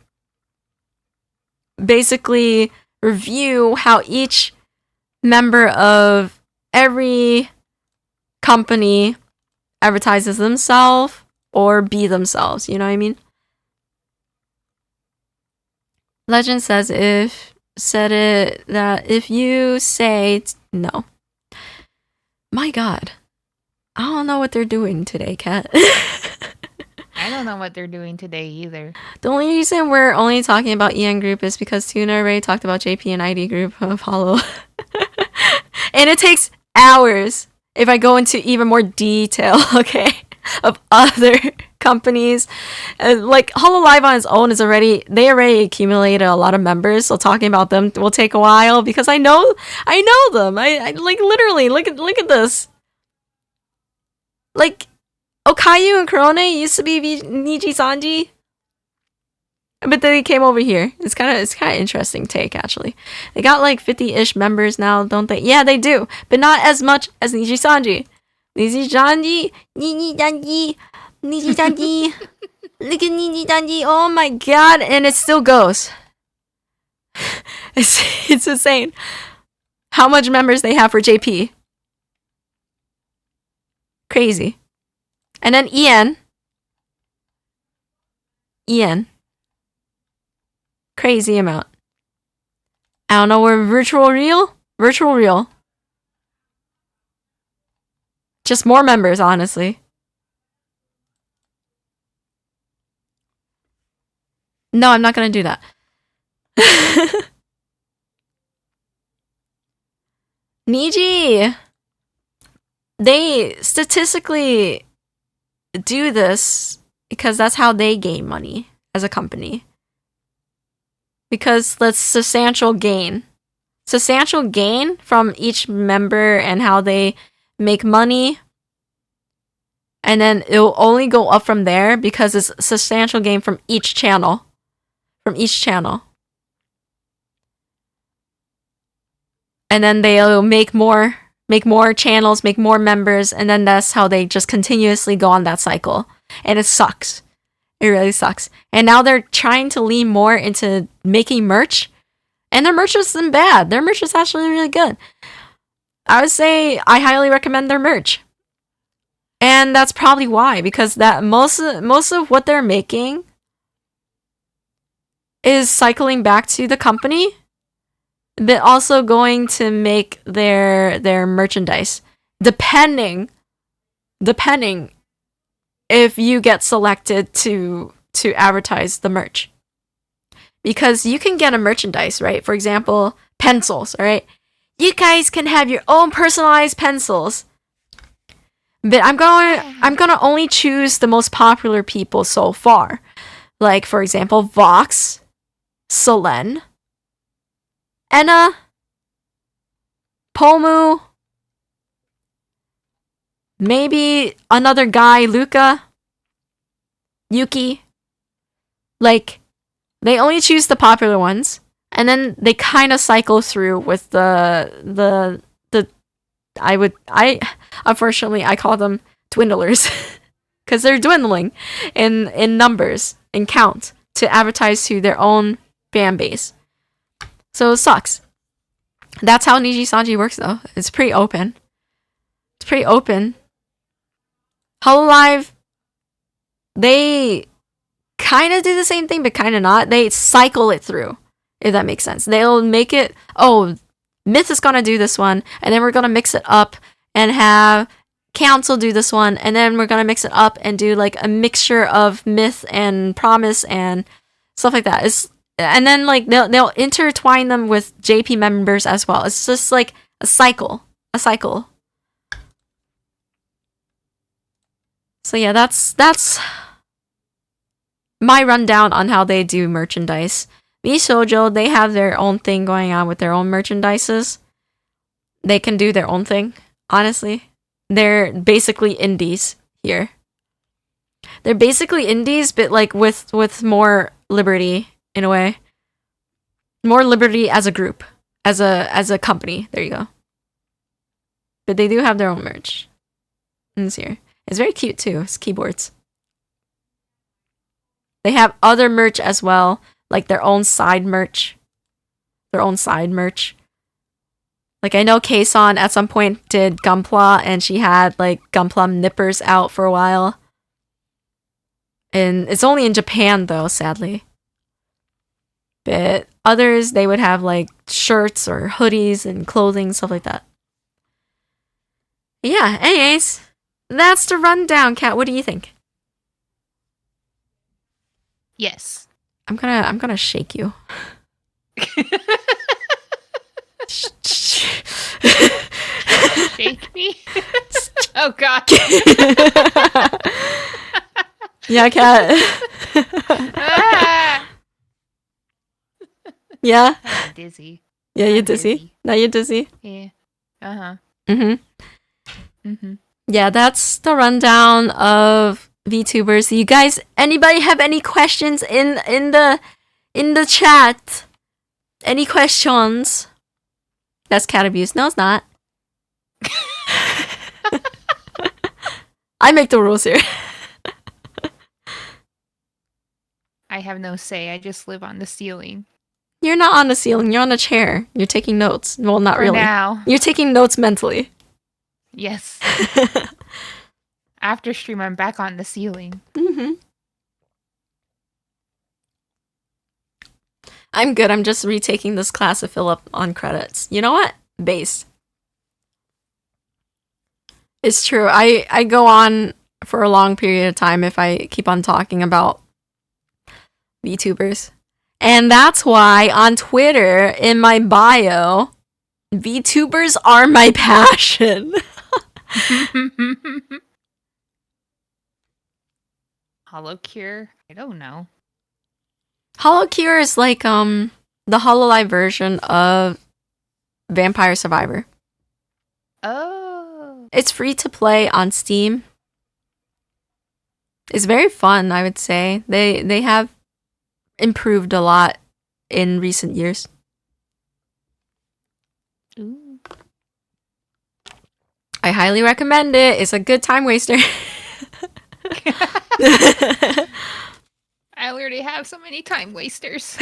Speaker 1: basically review how each member of every company advertises themselves or be themselves, you know what I mean? Legend says if you say no. My god. I don't know what they're doing today, Kat.
Speaker 2: I don't know what they're doing today either.
Speaker 1: The only reason we're only talking about EN group is because Tuna already talked about JP and ID group of Hollow. And it takes hours if I go into even more detail, okay, of other companies. Like Hololive on its own they already accumulated a lot of members, so talking about them will take a while because I know them. I like literally look at this. Like Okayu and Kurone used to be Niji Sanji, but then they came over here. It's kind of interesting take actually. They got like 50-ish members now, don't they? Yeah, they do, but not as much as Niji Sanji. Niji Sanji. Look at Niji Sanji. Oh my god, and it still goes. It's insane how much members they have for JP. Crazy. And then Ian. Crazy amount. I don't know where virtual real. Just more members, honestly. No, I'm not gonna do that. Niji. They statistically do this because that's how they gain money as a company. Because that's substantial gain from each member and how they make money. And then it'll only go up from there because it's substantial gain from each channel. And then they'll make more make more channels, make more members, and then that's how they just continuously go on that cycle. And it sucks. It really sucks. And now they're trying to lean more into making merch. And their merch isn't bad. Their merch is actually really good. I would say I highly recommend their merch. And that's probably why, because that most of what they're making is cycling back to the company, but also going to make their merchandise. Depending if you get selected to advertise the merch. Because you can get a merchandise, right? For example, pencils, all right? You guys can have your own personalized pencils. But I'm gonna only choose the most popular people so far. Like, for example, Vox, Solen, Enna, Pomu, maybe another guy, Luca, Yuki. Like, they only choose the popular ones, and then they kind of cycle through with the unfortunately I call them dwindlers because they're dwindling in numbers and count to advertise to their own fan base. So it sucks. That's how Niji Sanji works, though. It's pretty open. Hololive, they kind of do the same thing, but kind of not. They cycle it through, if that makes sense. They'll make it, Myth is gonna do this one, and then we're gonna mix it up and have Council do this one, and then we're gonna mix it up and do like a mixture of Myth and Promise and stuff like that. And then like they'll intertwine them with JP members as well. It's just like a cycle. So yeah, that's my rundown on how they do merchandise. Shoujo, they have their own thing going on with their own merchandises. They can do their own thing, honestly. They're basically indies here. They're basically indies, but like with more liberty in a way. More liberty as a group, as a company. There you go. But they do have their own merch. It's here. It's very cute too. It's keyboards. They have other merch as well, like their own side merch. Like I know Kason at some point did Gunpla, and she had like Gunpla nippers out for a while. And it's only in Japan though, sadly. But others, they would have like shirts or hoodies and clothing, stuff like that. Yeah, anyways, that's the rundown, Kat. What do you think?
Speaker 2: Yes.
Speaker 1: I'm gonna shake you.
Speaker 2: Shake me? Oh god.
Speaker 1: Yeah, Kat. Yeah.
Speaker 2: I'm dizzy.
Speaker 1: Yeah, you're
Speaker 2: I'm
Speaker 1: dizzy. Now you're dizzy.
Speaker 2: Yeah. Uh-huh.
Speaker 1: Yeah, that's the rundown of VTubers. You guys, anybody have any questions in the chat? Any questions? That's cat abuse. No, it's not. I make the rules here.
Speaker 2: I have no say. I just live on the ceiling.
Speaker 1: You're not on the ceiling. You're on a chair. You're taking notes. Well, not
Speaker 2: For
Speaker 1: really.
Speaker 2: now.
Speaker 1: You're taking notes mentally.
Speaker 2: Yes. After stream, I'm back on the ceiling.
Speaker 1: I'm good. I'm just retaking this class to fill up on credits. You know what? Based. It's true. I go on for a long period of time if I keep on talking about VTubers. And that's why on Twitter, in my bio, VTubers are my passion.
Speaker 2: Holocure? I don't know.
Speaker 1: Holocure is like the Hololive version of Vampire Survivor.
Speaker 2: Oh.
Speaker 1: It's free to play on Steam. It's very fun, I would say. They have improved a lot in recent years.
Speaker 2: Ooh.
Speaker 1: I highly recommend it. It's a good time waster.
Speaker 2: I already have so many time wasters.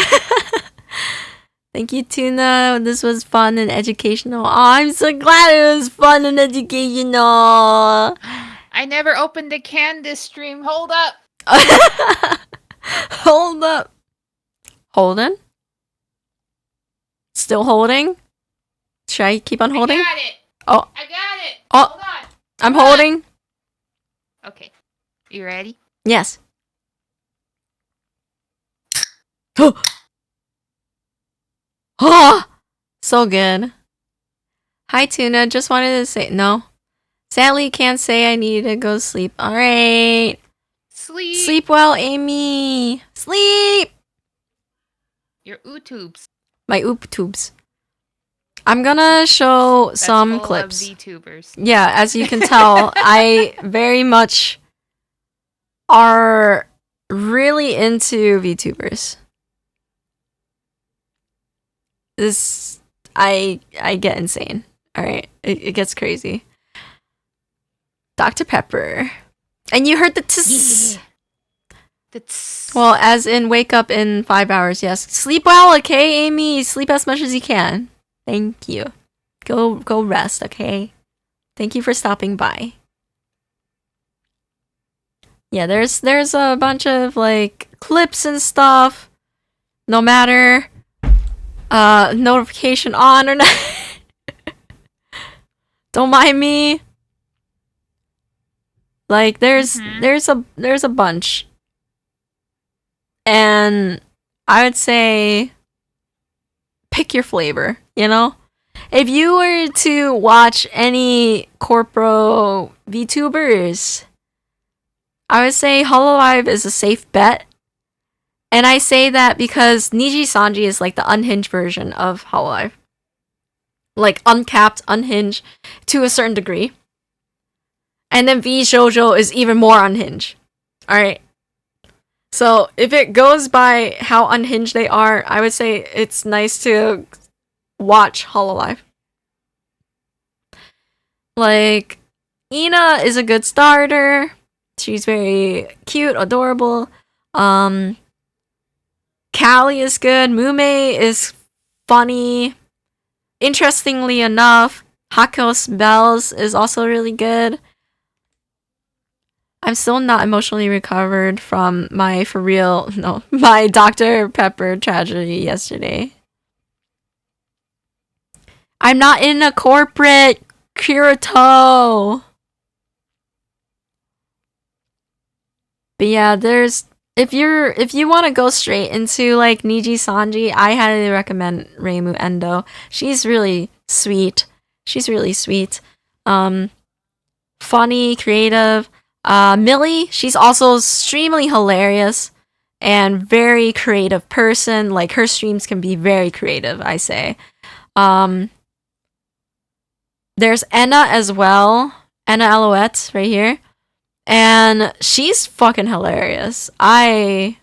Speaker 1: Thank you, Tuna. This was fun and educational. Oh, I'm so glad it was fun and educational.
Speaker 2: I never opened the can this stream. Hold up.
Speaker 1: Hold up. Holding? Still holding? Should I keep on holding?
Speaker 2: I got it.
Speaker 1: Oh.
Speaker 2: I got it.
Speaker 1: Oh.
Speaker 2: Hold on.
Speaker 1: I'm holding.
Speaker 2: Okay. You ready?
Speaker 1: Yes. Oh, so good. Hi, Tuna. Just wanted to say no. Sadly, can't say I need to go sleep. All right.
Speaker 2: Sleep.
Speaker 1: Sleep well, Amy. Sleep.
Speaker 2: Your tubes.
Speaker 1: My oop tubes. I'm gonna show
Speaker 2: That's
Speaker 1: some
Speaker 2: full
Speaker 1: clips.
Speaker 2: Of VTubers.
Speaker 1: Yeah, as you can tell, I very much are really into VTubers. This I get insane. All right, it gets crazy. Dr. Pepper, and you heard the tss.
Speaker 2: Yeah. That's
Speaker 1: Well, as in wake up in 5 hours. Yes, sleep well, okay, Amy. Sleep as much as you can. Thank you. Go rest, okay. Thank you for stopping by. Yeah, there's a bunch of like clips and stuff. No matter notification on or not. Don't mind me. Like there's a bunch. And I would say pick your flavor, you know? If you were to watch any corpo VTubers, I would say Hololive is a safe bet. And I say that because Niji Sanji is like the unhinged version of Hololive. Like uncapped, unhinged to a certain degree. And then V Shoujo is even more unhinged. Alright. So if it goes by how unhinged they are, I would say it's nice to watch Hololive. Like, Ina is a good starter. She's very cute, adorable. Callie is good. Mume is funny. Interestingly enough, Hako's Bells is also really good. I'm still not emotionally recovered from my Dr. Pepper tragedy yesterday. I'm not in a corporate Kirito. But yeah, if you want to go straight into like Niji Sanji, I highly recommend Reimu Endo. She's really sweet. Funny, creative. Millie, she's also extremely hilarious and very creative person. Like her streams can be very creative, I say. There's Enna as well. Enna Alouette right here. And she's fucking hilarious. I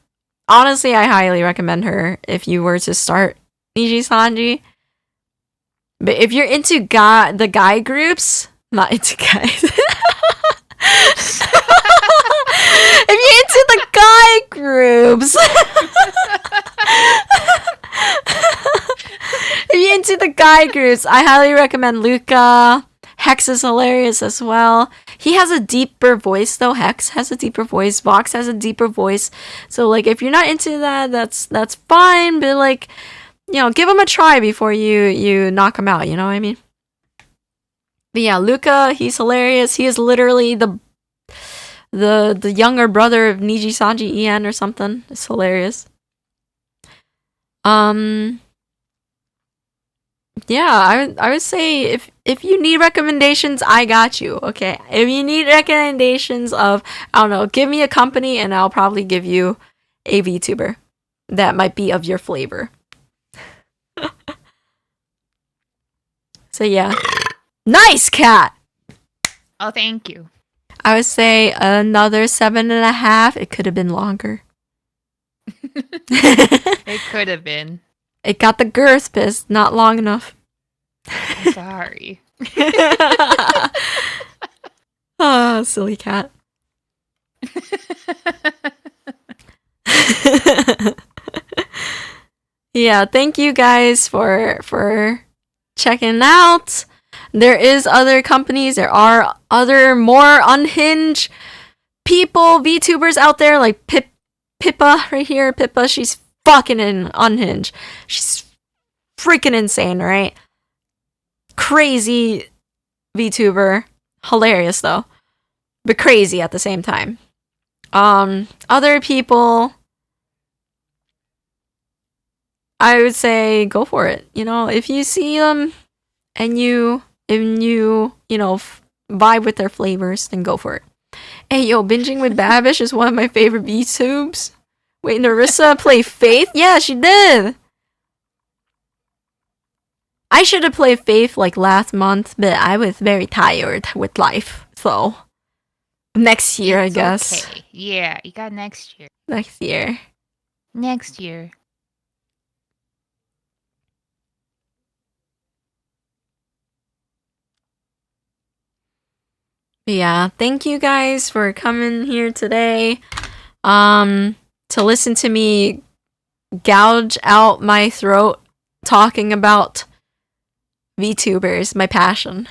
Speaker 1: highly recommend her if you were to start Niji Sanji. But if you're into the guy groups, not into guys. If you're into the guy groups, I highly recommend Luca. Hex is hilarious as well. He has a deeper voice though. Hex has a deeper voice. Vox has a deeper voice. So like if you're not into that, that's fine. But like, you know, give him a try before you knock him out. You know what I mean? But yeah, Luca, he's hilarious. He is literally the younger brother of Niji Sanji En or something. It's hilarious. Yeah, I would say if you need recommendations, I got you. Okay, if you need recommendations of, I don't know, give me a company and I'll probably give you a VTuber that might be of your flavor. So yeah, nice cat.
Speaker 2: Oh, thank you.
Speaker 1: I would say another 7.5. It could have been longer.
Speaker 2: It could have been.
Speaker 1: It got the girth, but it's not long enough.
Speaker 2: I'm sorry.
Speaker 1: Oh, silly cat. Yeah, thank you guys for checking out. There is other companies. There are other more unhinged people, VTubers out there like Pippa right here. Pippa, she's fucking unhinged. She's freaking insane, right? Crazy VTuber. Hilarious though. But crazy at the same time. Other people, I would say go for it. You know, if you see them and you vibe with their flavors, then go for it. Hey, yo, binging with Babish is one of my favorite VTubes. Wait, Narissa played Faith? Yeah, she did. I should have played Faith like last month, but I was very tired with life. So, next year, I guess.
Speaker 2: Okay. Yeah, you got next year.
Speaker 1: Next year.
Speaker 2: Next year.
Speaker 1: Yeah, thank you guys for coming here today. To listen to me gouge out my throat talking about VTubers, my passion.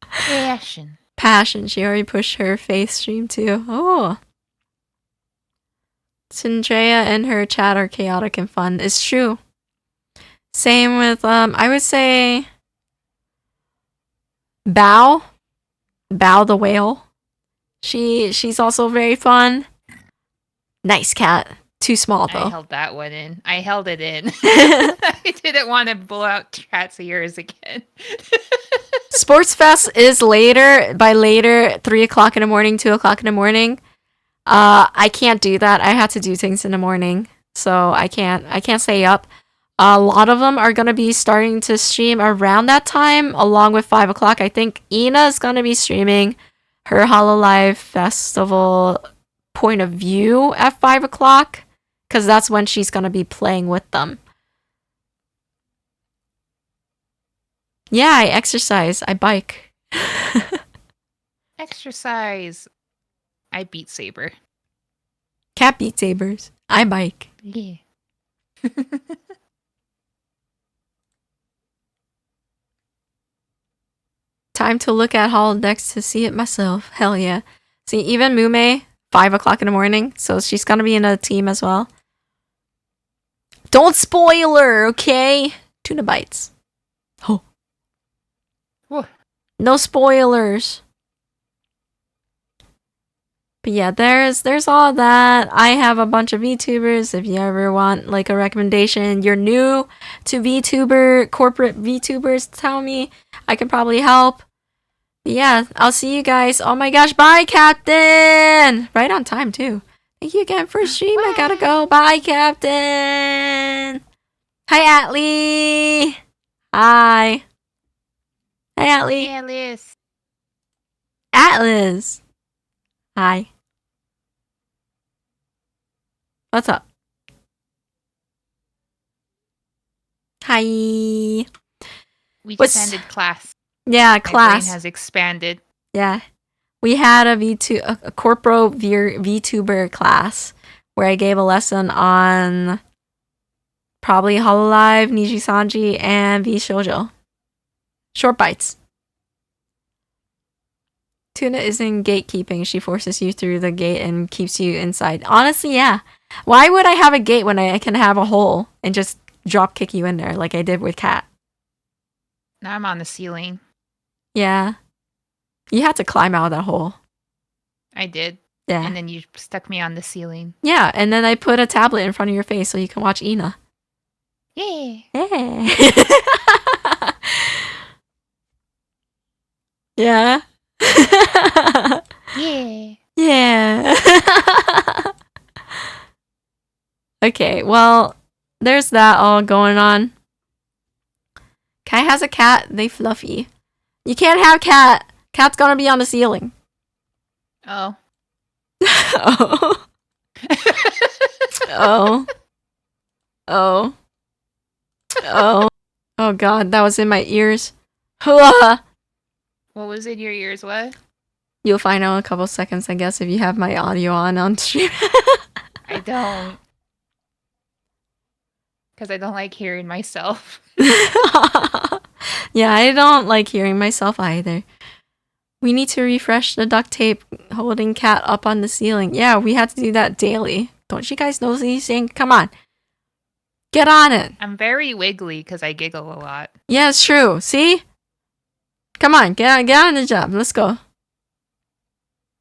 Speaker 2: Passion.
Speaker 1: Passion. She already pushed her Faith stream too. Oh. Syndrea and her chat are chaotic and fun. It's true. Same with I would say Bao the whale. She's also very fun. Nice cat. Too small
Speaker 2: I
Speaker 1: though.
Speaker 2: held that one in. I held it in. I didn't want to blow out chats of yours again.
Speaker 1: Sports Fest is later. By later, 3 o'clock in the morning, 2 o'clock in the morning. I can't do that. I have to do things in the morning, so I can't stay up. A lot of them are gonna be starting to stream around that time, along with 5 o'clock. I think Ina is gonna be streaming her Hololive Festival point of view at 5 o'clock, because that's when she's gonna be playing with them. Yeah, I exercise. I bike.
Speaker 2: Exercise. I beat Saber.
Speaker 1: Cat Beat Sabers. I bike.
Speaker 2: Yeah.
Speaker 1: Time to look at holodecks to see it myself. Hell yeah. See, even Mume, 5 o'clock in the morning, so she's gonna be in a team as well. Don't spoil her, okay? Tuna bites. Oh.
Speaker 2: Whoa.
Speaker 1: No spoilers. But yeah, there's all that. I have a bunch of VTubers. If you ever want like a recommendation, you're new to VTuber, corporate VTubers, tell me. I can probably help. But yeah, I'll see you guys. Oh my gosh, bye, Captain! Right on time, too. Thank you again for stream. I gotta go. Bye, Captain! Hi, Atlee! Hi. Hey, Atlee.
Speaker 2: Alice.
Speaker 1: Atlas. Hi. What's up? Hi.
Speaker 2: We
Speaker 1: What's-
Speaker 2: just ended class.
Speaker 1: Yeah,
Speaker 2: My
Speaker 1: class.
Speaker 2: brain has expanded.
Speaker 1: Yeah. We had a corporo VTuber class where I gave a lesson on probably Hololive, Niji Sanji, and V Shoujo. Short bites. Tuna isn't gatekeeping. She forces you through the gate and keeps you inside. Honestly, yeah. Why would I have a gate when I can have a hole and just drop kick you in there like I did with Cat?
Speaker 2: Now I'm on the ceiling.
Speaker 1: Yeah. You had to climb out of that hole.
Speaker 2: I did.
Speaker 1: Yeah.
Speaker 2: And then you stuck me on the ceiling.
Speaker 1: Yeah, and then I put a tablet in front of your face so you can watch Ina.
Speaker 2: Yeah.
Speaker 1: Yeah. Yeah.
Speaker 2: Yeah.
Speaker 1: Yeah. Okay, well, there's that all going on. Kai has a cat. They fluffy. You can't have cat. Cat's gonna be on the ceiling.
Speaker 2: Oh.
Speaker 1: Oh. Oh. Oh. Oh. Oh god, that was in my ears. Hooah!
Speaker 2: What was in your ears? What?
Speaker 1: You'll find out in a couple seconds, I guess, if you have my audio on stream.
Speaker 2: I don't. Because I don't like hearing myself.
Speaker 1: Yeah, I don't like hearing myself either. We need to refresh the duct tape holding Cat up on the ceiling. Yeah, we have to do that daily. Don't you guys know these things? Come on. Get on it.
Speaker 2: I'm very wiggly because I giggle a lot.
Speaker 1: Yeah, it's true. See? Come on, get on the job. Let's go.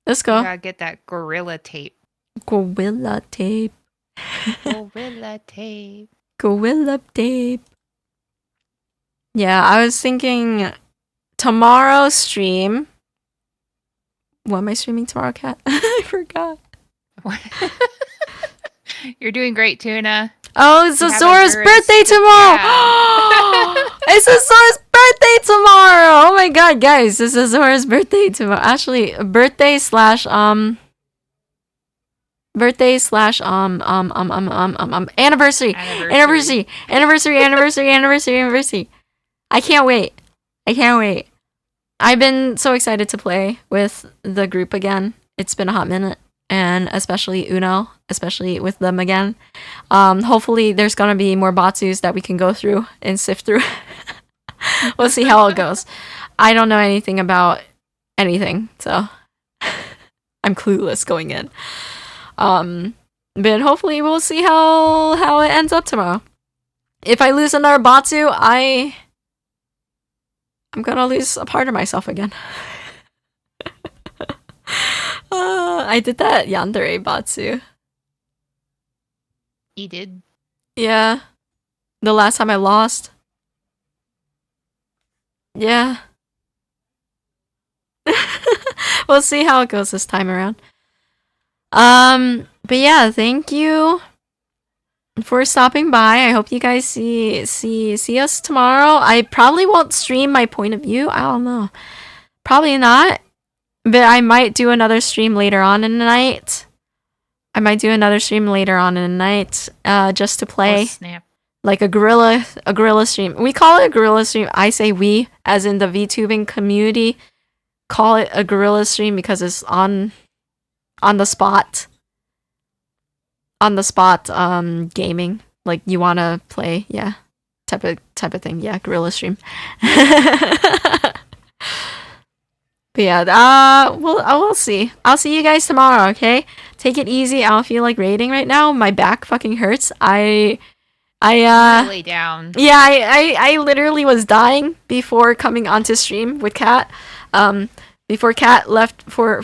Speaker 1: Let's
Speaker 2: You
Speaker 1: go.
Speaker 2: gotta get that gorilla tape.
Speaker 1: Gorilla tape.
Speaker 2: Gorilla tape.
Speaker 1: Gorilla tape. Yeah, I was thinking tomorrow's stream. What am I streaming tomorrow, Cat? I forgot.
Speaker 2: You're doing great, Tuna.
Speaker 1: Oh, it's
Speaker 2: You have a
Speaker 1: Azora's
Speaker 2: very
Speaker 1: birthday
Speaker 2: sp-
Speaker 1: tomorrow! It's Azora's birthday tomorrow! Oh my god, guys, it's Azora's birthday tomorrow. Actually, birthday slash anniversary. Anniversary. I can't wait. I've been so excited to play with the group again. It's been a hot minute, and especially Uno, especially with them again. Hopefully there's gonna be more Batsus that we can go through and sift through. We'll see how it goes. I don't know anything about anything, so I'm clueless going in. But hopefully we'll see how it ends up tomorrow. If I lose another Batsu, I'm gonna lose a part of myself again. I did that Yandere Batsu.
Speaker 2: You did.
Speaker 1: Yeah. The last time I lost. Yeah. We'll see how it goes this time around. But yeah, thank you for stopping by. I hope you guys see us tomorrow. I probably won't stream my point of view. I don't know. Probably not. But I might do another stream later on in the night. Just to play.
Speaker 2: Oh, snap.
Speaker 1: Like a gorilla stream. We call it a gorilla stream. I say we, as in the VTubing community, call it a gorilla stream because it's on the spot. Gaming. Like you wanna play, yeah. Type of thing. Yeah, gorilla stream. But yeah, we'll see. I'll see you guys tomorrow, okay? Take it easy. I don't feel like raiding right now. My back fucking hurts. I
Speaker 2: Lay down.
Speaker 1: yeah, I literally was dying before coming onto stream with Kat. Before Kat left for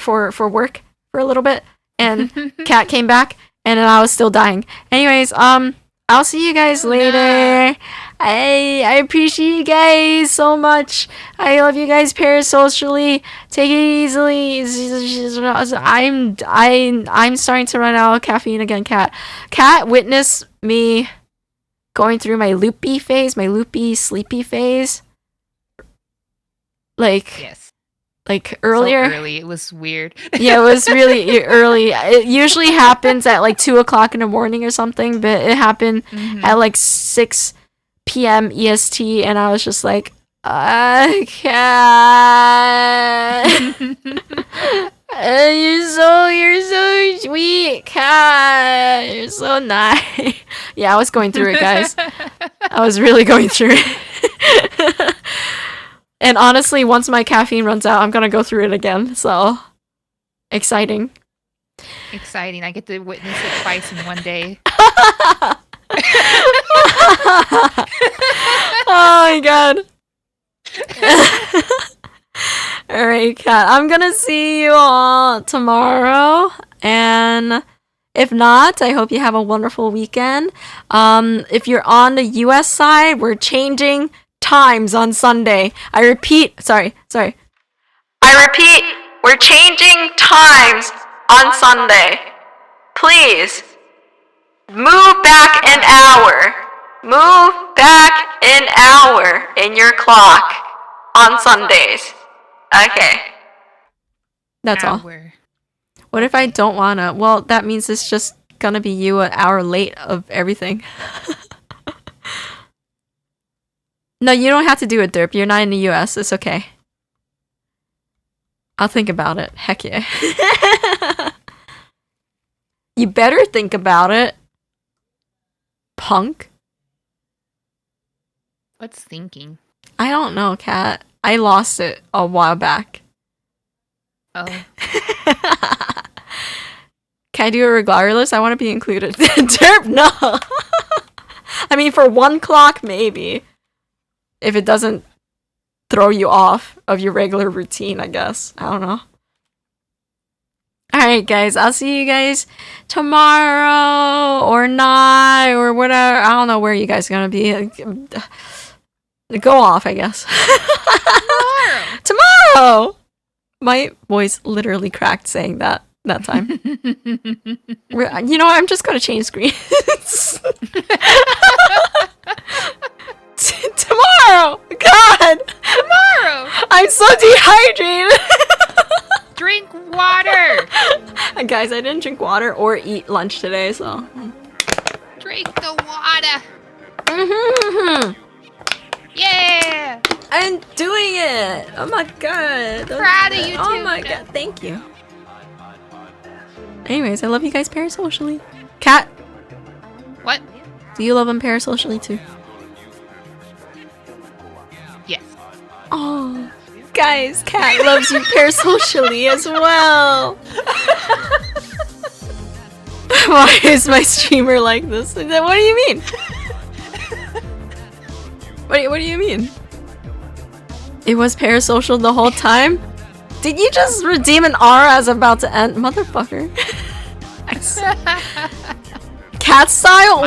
Speaker 1: work for a little bit, and Kat came back, and then I was still dying. Anyways, I'll see you guys later. I appreciate you guys so much. I love you guys parasocially. Take it easily. I'm starting to run out of caffeine again, Kat. Kat witnessed me going through my loopy sleepy phase.
Speaker 2: Yes.
Speaker 1: Like earlier.
Speaker 2: So early. It was weird.
Speaker 1: Yeah, it was really early. It usually happens at like 2 o'clock in the morning or something, but it happened at like 6 p.m. EST, and I was just like, I can't. You're so sweet, Kat. You're so nice. Yeah, I was going through it, guys. I was really going through it. And honestly, once my caffeine runs out, I'm gonna go through it again. So exciting.
Speaker 2: Exciting. I get to witness it twice in one day.
Speaker 1: Oh my god. Alright, Kat. I'm gonna see you all tomorrow. And if not, I hope you have a wonderful weekend. If you're on the US side, we're changing times on Sunday. I repeat, we're changing times on Sunday. Please, move back an hour. Move back an hour in your clock on Sundays. Okay. That's all. What if I don't wanna? Well, that means it's just gonna be you an hour late of everything. No, you don't have to do it, Derp. You're not in the US. It's okay. I'll think about it. Heck yeah. You better think about it. Punk.
Speaker 2: What's thinking?
Speaker 1: I don't know, Kat. I lost it a while back.
Speaker 2: Oh.
Speaker 1: Can I do it regardless? I want to be included. Derp, no. I mean, for one clock, maybe. If it doesn't throw you off of your regular routine, I guess. I don't know. Alright, guys. I'll see you guys tomorrow or not or whatever. I don't know where you guys are going to be. Go off, I guess. Tomorrow! My voice literally cracked saying that time. You know what? I'm just going to change screens. Tomorrow! God!
Speaker 2: Tomorrow!
Speaker 1: I'm so dehydrated!
Speaker 2: Drink water!
Speaker 1: Guys, I didn't drink water or eat lunch today, so...
Speaker 2: Drink the water!
Speaker 1: Mm-hmm.
Speaker 2: Yeah!
Speaker 1: I'm doing it! Oh my god!
Speaker 2: Proud of you
Speaker 1: Oh
Speaker 2: too.
Speaker 1: my god, thank you. Anyways, I love you guys parasocially. Kat,
Speaker 2: What?
Speaker 1: do you love them parasocially too?
Speaker 2: Yes.
Speaker 1: Oh, guys, Kat loves you parasocially as well. Why is my streamer like this? What do you mean? What do you mean? It was parasocial the whole time? Did you just redeem an R as about to end? Motherfucker. Cat style?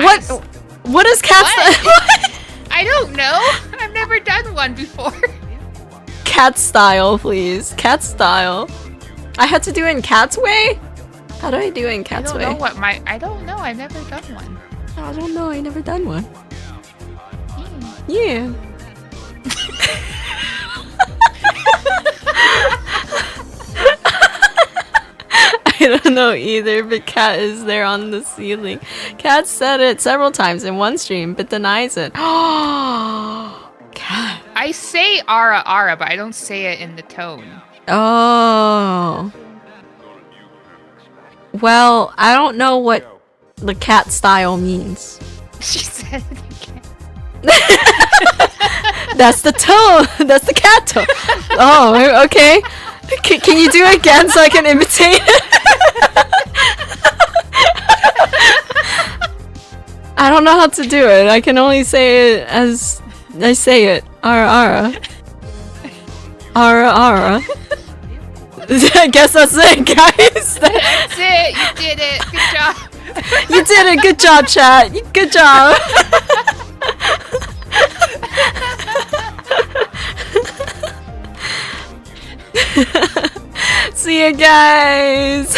Speaker 1: What is cat style?
Speaker 2: I don't know. I've never done one before.
Speaker 1: Cat style, please. Cat style. I had to do it in cat's way? How do I do it in cat's way?
Speaker 2: I don't know. I've never done one.
Speaker 1: I don't know. I never done one. Yeah. I don't know either, but Kat is there on the ceiling. Kat said it several times in one stream, but denies it. Oh, Kat.
Speaker 2: I say ara ara, but I don't say it in the tone.
Speaker 1: Oh. Well, I don't know what the cat style means.
Speaker 2: She said it again.
Speaker 1: That's the tone. That's the cat tone. Oh, okay. Can you do it again so I can imitate it? I don't know how to do it. I can only say it as I say it. Ara ara. Ara ara. I guess that's it, guys.
Speaker 2: That's it. You did it. Good job.
Speaker 1: You did it. Good job, chat. Good job. See you guys.